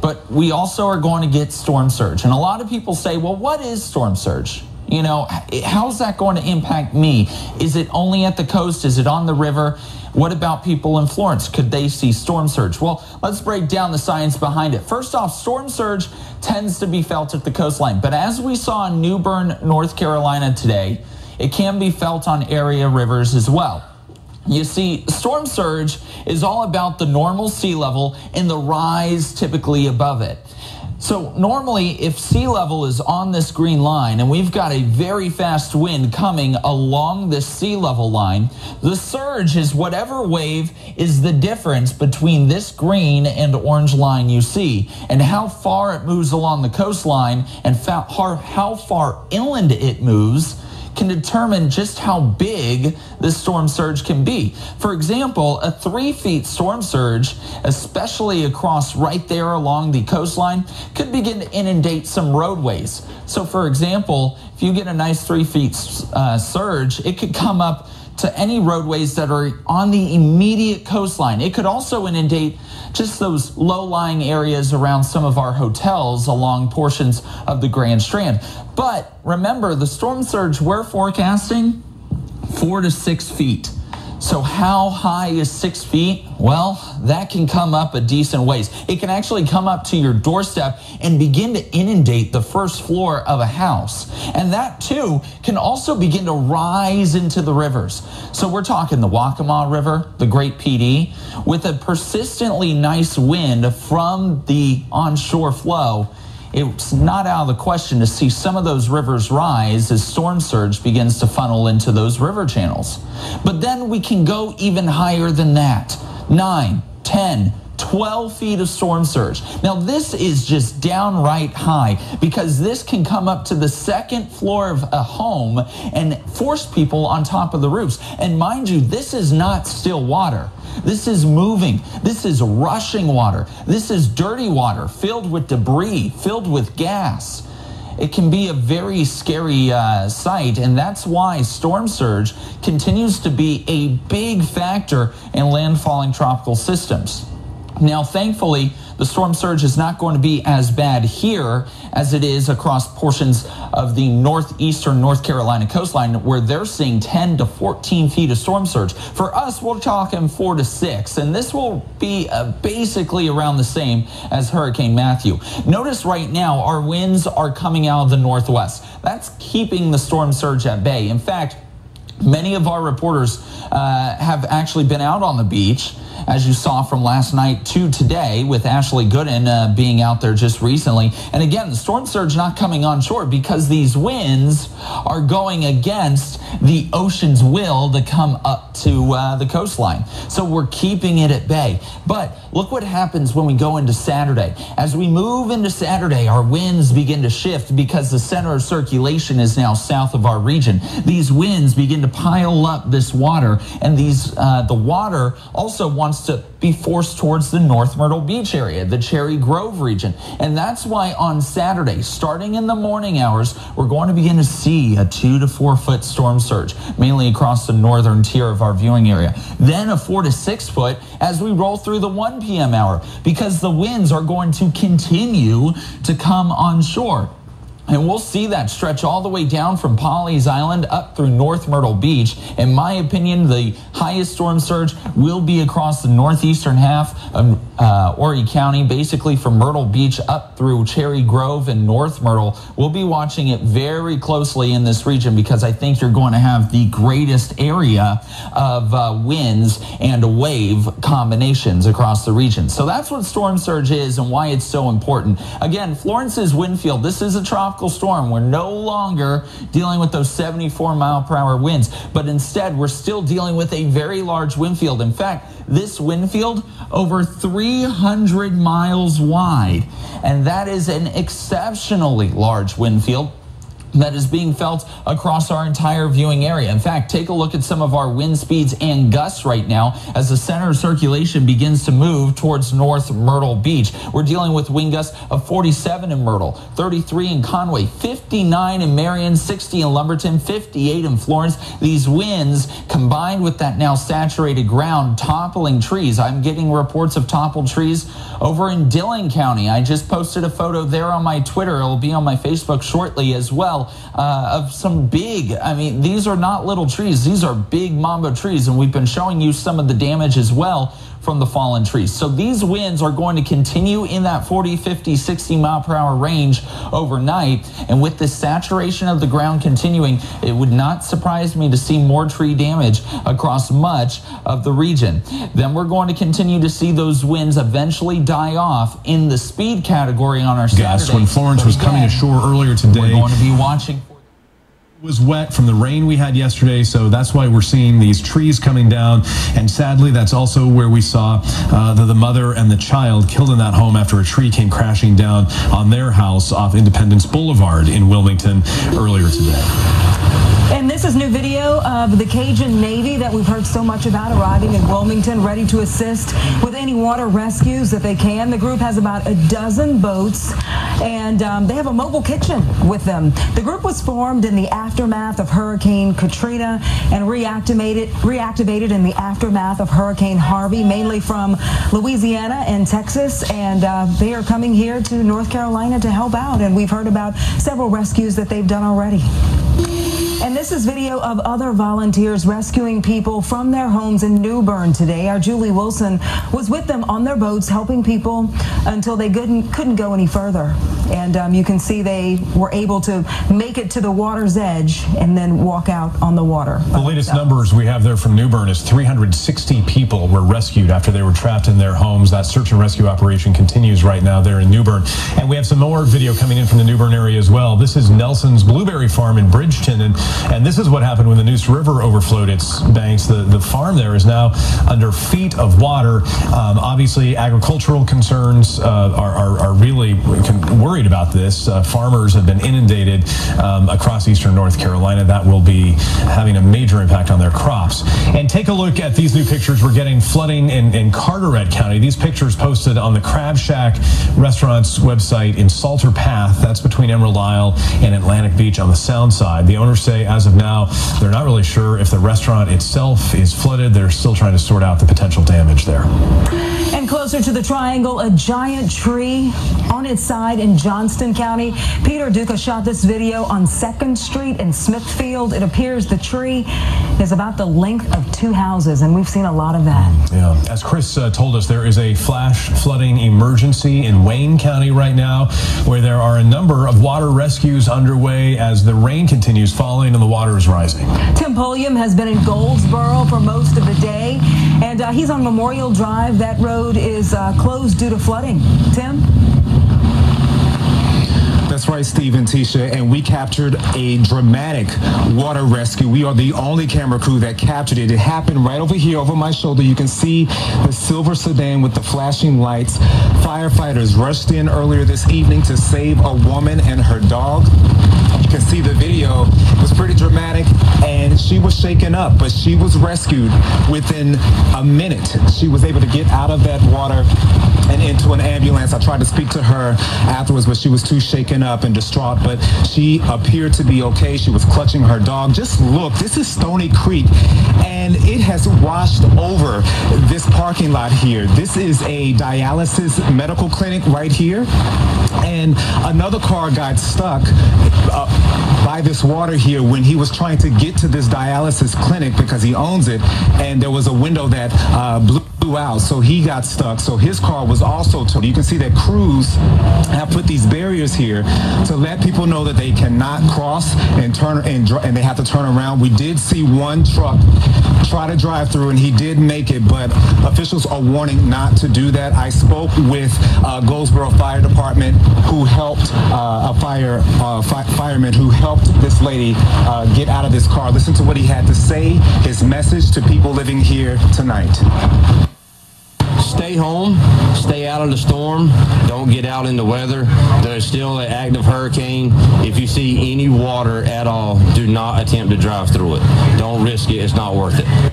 But we also are going to get storm surge. And a lot of people say, well, what is storm surge? You know, how's that going to impact me? Is it only at the coast? Is it on the river? What about people in Florence? Could they see storm surge? Well, let's break down the science behind it. First off, storm surge tends to be felt at the coastline. But as we saw in New Bern, North Carolina today, it can be felt on area rivers as well. You see, storm surge is all about the normal sea level and the rise typically above it. So normally, if sea level is on this green line and we've got a very fast wind coming along this sea level line, the surge is whatever wave is the difference between this green and orange line you see, and how far it moves along the coastline and how far inland it moves can determine just how big this storm surge can be. For example, a 3 feet storm surge, especially across right there along the coastline, could begin to inundate some roadways. So for example, if you get a nice 3 feet surge, it could come up to any roadways that are on the immediate coastline. It could also inundate just those low-lying areas around some of our hotels along portions of the Grand Strand. But remember, the storm surge we're forecasting, 4 to 6 feet. So how high is 6 feet? Well, that can come up a decent ways. It can actually come up to your doorstep and begin to inundate the first floor of a house. And that too can also begin to rise into the rivers. So we're talking the Waccamaw River, the Great PD, with a persistently nice wind from the onshore flow. It's not out of the question to see some of those rivers rise as storm surge begins to funnel into those river channels. But then we can go even higher than that. 9, 10, 12 feet of storm surge. Now this is just downright high because this can come up to the second floor of a home and force people on top of the roofs. And mind you, this is not still water. This is moving. This is rushing water. This is dirty water filled with debris, filled with gas. It can be a very scary sight, and that's why storm surge continues to be a big factor in landfalling tropical systems. Now, thankfully, the storm surge is not going to be as bad here as it is across portions of the northeastern North Carolina coastline, where they're seeing 10 to 14 feet of storm surge. For us, we're talking 4 to 6, and this will be basically around the same as Hurricane Matthew. Notice right now our winds are coming out of the northwest. That's keeping the storm surge at bay. In fact, many of our reporters have actually been out on the beach, as you saw from last night to today, with Ashley Gooden being out there just recently. And again, the storm surge not coming on shore because these winds are going against the ocean's will to come up to the coastline. So we're keeping it at bay. But look what happens when we go into Saturday. As we move into Saturday, our winds begin to shift because the center of circulation is now south of our region. These winds begin to pile up this water, and the water also wants wants to be forced towards the North Myrtle Beach area, the Cherry Grove region. And that's why on Saturday, starting in the morning hours, we're going to begin to see a 2 to 4 foot storm surge, mainly across the northern tier of our viewing area. Then a 4 to 6 foot as we roll through the 1 p.m. hour, because the winds are going to continue to come onshore. And we'll see that stretch all the way down from Pawleys Island up through North Myrtle Beach. In my opinion, the highest storm surge will be across the northeastern half of Horry County, basically from Myrtle Beach up through Cherry Grove and North Myrtle. We'll be watching it very closely in this region because I think you're going to have the greatest area of winds and wave combinations across the region. So that's what storm surge is and why it's so important. Again, Florence's wind field, this is a tropical storm. We're no longer dealing with those 74-mile-per-hour winds, but instead we're still dealing with a very large wind field. In fact, this wind field over 300 miles wide, and that is an exceptionally large wind field that is being felt across our entire viewing area. In fact, take a look at some of our wind speeds and gusts right now as the center of circulation begins to move towards North Myrtle Beach. We're dealing with wind gusts of 47 in Myrtle, 33 in Conway, 59 in Marion, 60 in Lumberton, 58 in Florence. These winds combined with that now saturated ground toppling trees. I'm getting reports of toppled trees over in Dillon County. I just posted a photo there on my Twitter. It'll be on my Facebook shortly as well. Of some big, I mean, these are not little trees. These are big mambo trees, and we've been showing you some of the damage as well from the fallen trees. So these winds are going to continue in that 40, 50, 60 mile per hour range overnight. And with this saturation of the ground continuing, it would not surprise me to see more tree damage across much of the region. Then we're going to continue to see those winds eventually die off in the speed category on our Saturday. When Florence was coming ashore earlier today, we're going to be watching. It was wet from the rain we had yesterday, so that's why we're seeing these trees coming down. And sadly, that's also where we saw the mother and the child killed in that home after a tree came crashing down on their house off Independence Boulevard in Wilmington earlier today. And this is new video of the Cajun Navy that we've heard so much about arriving in Wilmington, ready to assist with any water rescues that they can. The group has about a dozen boats, and they have a mobile kitchen with them. The group was formed in the aftermath of Hurricane Katrina and reactivated in the aftermath of Hurricane Harvey, mainly from Louisiana and Texas, and they are coming here to North Carolina to help out, and we've heard about several rescues that they've done already. And this is video of other volunteers rescuing people from their homes in New Bern today. Our Julie Wilson was with them on their boats, helping people until they couldn't go any further. And you can see they were able to make it to the water's edge and then walk out on the water. The latest numbers we have there from New Bern is 360 people were rescued after they were trapped in their homes. That search and rescue operation continues right now there in New Bern. And we have some more video coming in from the New Bern area as well. This is Nelson's Blueberry Farm in Bridgeton, and this is what happened when the Neuse River overflowed its banks. The farm there is now under feet of water. Obviously, agricultural concerns are really worried about this. Farmers have been inundated across eastern North Carolina. That will be having a major impact on their crops. And take a look at these new pictures. We're getting flooding in Carteret County. These pictures posted on the Crab Shack restaurant's website in Salter Path. That's between Emerald Isle and Atlantic Beach on the Sound side. The owners say as of now, they're not really sure if the restaurant itself is flooded. They're still trying to sort out the potential damage there. And closer to the Triangle, a giant tree on its side in Johnston County. Peter Duca shot this video on 2nd Street in Smithfield. It appears the tree is about the length of 2 houses, and we've seen a lot of that. Yeah, as Chris told us, there is a flash flooding emergency in Wayne County right now, where there are a number of water rescues underway as the rain continues falling and the water is rising. Tim Pulliam has been in Goldsboro for most of the day, and he's on Memorial Drive. That road is closed due to flooding. Tim? That's right. right, Steve and Tisha, and we captured a dramatic water rescue. We are the only camera crew that captured it. It happened right over here over my shoulder. You can see the silver sedan with the flashing lights. Firefighters rushed in earlier this evening to save a woman and her dog. You can see the video. It was pretty dramatic, and she was shaken up, but she was rescued within a minute. She was able to get out of that water and into an ambulance. I tried to speak to her afterwards, but she was too shaken up and distraught, but she appeared to be okay. She was clutching her dog. Just look, this is Stony Creek, and it has washed over this parking lot here. This is a dialysis medical clinic right here, and another car got stuck by this water here when he was trying to get to this dialysis clinic because he owns it, and there was a window that blew out, so he got stuck. So his car was also towed. You can see that crews have put these barriers here to let people know that they cannot cross and turn and they have to turn around. We did see one truck try to drive through, and he did make it, but officials are warning not to do that. I spoke with Goldsboro Fire Department, who helped fireman who helped this lady get out of this car. Listen to what he had to say, his message to people living here tonight. Stay home, stay out of the storm, don't get out in the weather. There's still an active hurricane. If you see any water at all, do not attempt to drive through it. Don't risk it, it's not worth it.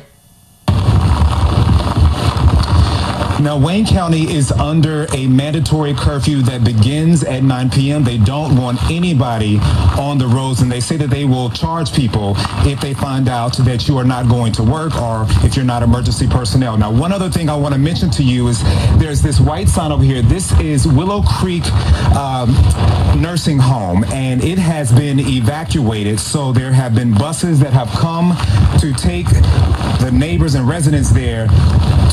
Now, Wayne County is under a mandatory curfew that begins at 9 p.m. They don't want anybody on the roads, and they say that they will charge people if they find out that you are not going to work or if you're not emergency personnel. Now, one other thing I want to mention to you is there's this white sign over here. This is Willow Creek Nursing Home, and it has been evacuated. So there have been buses that have come to take the neighbors and residents there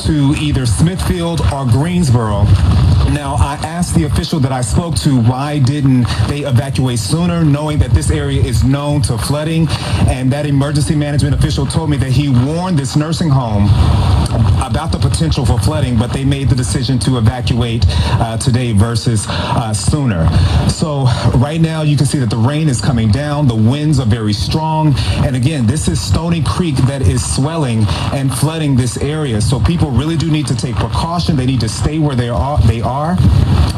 to either Smithfield or Greensboro. Now, I asked the official that I spoke to why didn't they evacuate sooner, knowing that this area is known to flooding, and that emergency management official told me that he warned this nursing home about the potential for flooding, but they made the decision to evacuate today versus sooner. So right now you can see that the rain is coming down, the winds are very strong, and again, this is Stony Creek that is swelling and flooding this area. So people really do need to take precaution. They need to stay where they are.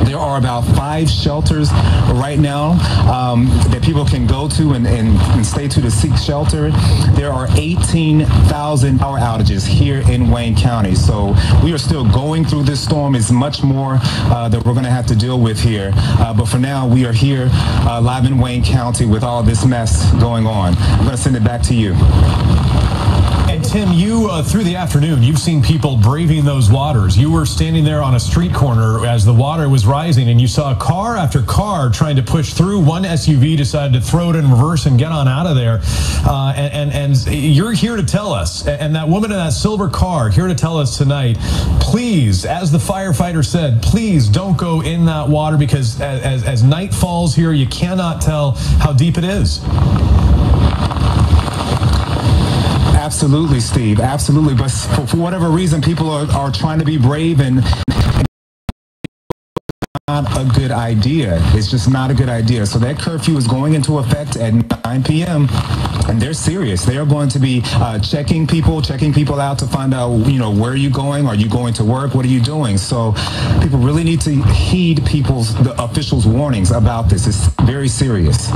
There are about 5 shelters right now that people can go to and stay to seek shelter. There are 18,000 power outages here in Wayne County. So we are still going through this storm. It's much more that we're going to have to deal with here. But for now, we are here live in Wayne County with all this mess going on. I'm going to send it back to you. And Tim, you, through the afternoon, you've seen people braving those waters. You were standing there on a street corner as the water was rising, and you saw car after car trying to push through. One SUV decided to throw it in reverse and get on out of there. And you're here to tell us, and that woman in that silver car, here to tell us tonight, please, as the firefighter said, please don't go in that water, because as night falls here, you cannot tell how deep it is. Absolutely, Steve. Absolutely. But for whatever reason, people are trying to be brave, and not a good idea. It's just not a good idea. So that curfew is going into effect at 9 p.m. and they're serious. They are going to be checking people out to find out, where are you going? Are you going to work? What are you doing? So people really need to heed the officials' warnings about this. It's very serious.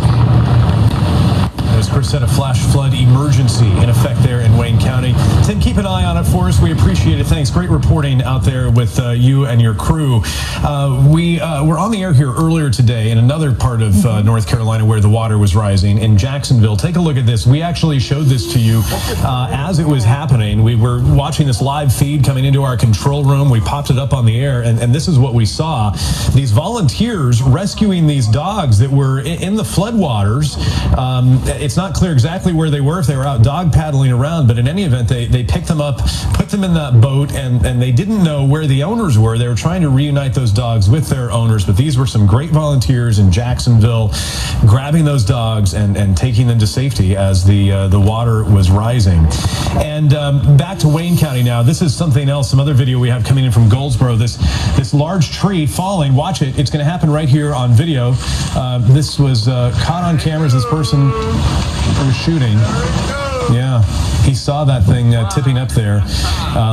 As Chris said, a flash flood emergency in effect there in Wayne County. Tim, keep an eye on it for us. We appreciate it. Thanks. Great reporting out there with you and your crew. We were on the air here earlier today in another part of North Carolina where the water was rising in Jacksonville. Take a look at this. We actually showed this to you as it was happening. We were watching this live feed coming into our control room. We popped it up on the air, and this is what we saw. These volunteers rescuing these dogs that were in the floodwaters. It's It's not clear exactly where they were, if they were out dog paddling around, but in any event, they picked them up, put them in that boat, and they didn't know where the owners were. They were trying to reunite those dogs with their owners, but these were some great volunteers in Jacksonville grabbing those dogs and taking them to safety as the water was rising. And back to Wayne County now. This is something else, some other video we have coming in from Goldsboro. This large tree falling. Watch it. It's going to happen right here on video. This was caught on cameras. This person was shooting. Yeah, he saw that thing tipping up there.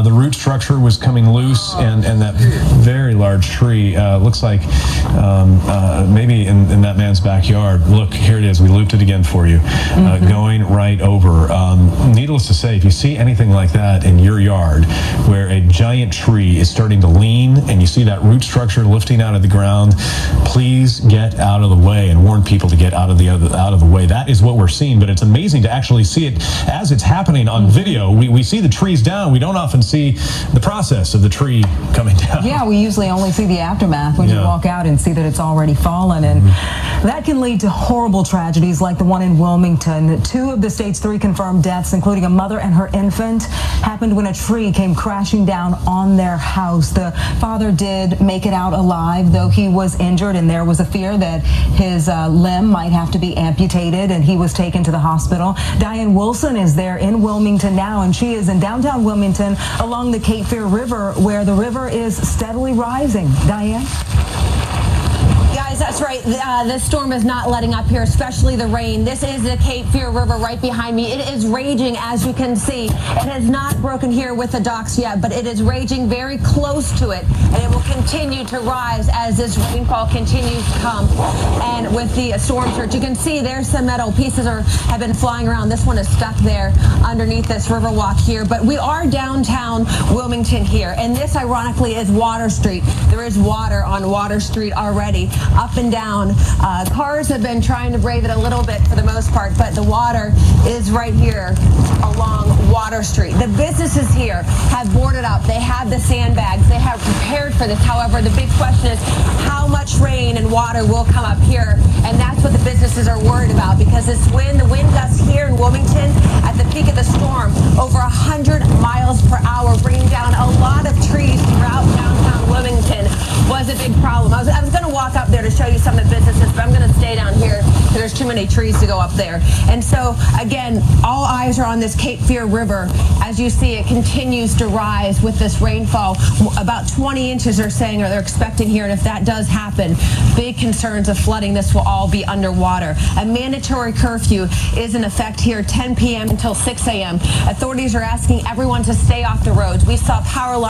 The root structure was coming loose, and that very large tree looks like maybe in that man's backyard. Look, here it is. We looped it again for you, going right over. Needless to say, if you see anything like that in your yard, where a giant tree is starting to lean and you see that root structure lifting out of the ground, please get out of the way and warn people to get out of the way. That is what we're seeing, but it's amazing to actually see it as it's happening on video. We see the trees down. We don't often see the process of the tree coming down. Yeah, we usually only see the aftermath when you walk out and see that it's already fallen, and that can lead to horrible tragedies like the one in Wilmington. 2 of the state's 3 confirmed deaths, including a mother and her infant, happened when a tree came crashing down on their house. The father did make it out alive, though he was injured, and there was a fear that his limb might have to be amputated, and he was taken to the hospital. Diane Wilson is there in Wilmington now, and she is in downtown Wilmington along the Cape Fear River, where the river is steadily rising. Diane? Guys, that's right. This storm is not letting up here, especially the rain. This is the Cape Fear River right behind me. It is raging, as you can see. It has not broken here with the docks yet, but it is raging very close to it, and it will continue to rise as this rainfall continues to come. And with the storm surge, you can see there's some metal pieces have been flying around. This one is stuck there underneath this river walk here, but we are downtown Wilmington here, and this ironically is Water Street. There is water on Water Street already, up and down. Cars have been trying to brave it a little bit for the most part, but the water is right here along Water Street. The businesses here have boarded up. They have the sandbags. They have prepared for this. However, the big question is how much rain and water will come up here, and that's what the businesses are worried about, because the wind gusts here in Wilmington at the peak of the storm over 100 miles per hour, bringing down a lot of trees throughout downtown Wilmington was a big problem. I was going to walk up there to show you some of the businesses, but I'm going to stay down here because there's too many trees to go up there. And so, again, all eyes are on this Cape Fear River. As you see, it continues to rise with this rainfall. About 20 inches they're saying, or they're expecting here, and if that does happen, big concerns of flooding. This will all be underwater. A mandatory curfew is in effect here, 10 p.m. until 6 a.m. Authorities are asking everyone to stay off the roads. We saw power lines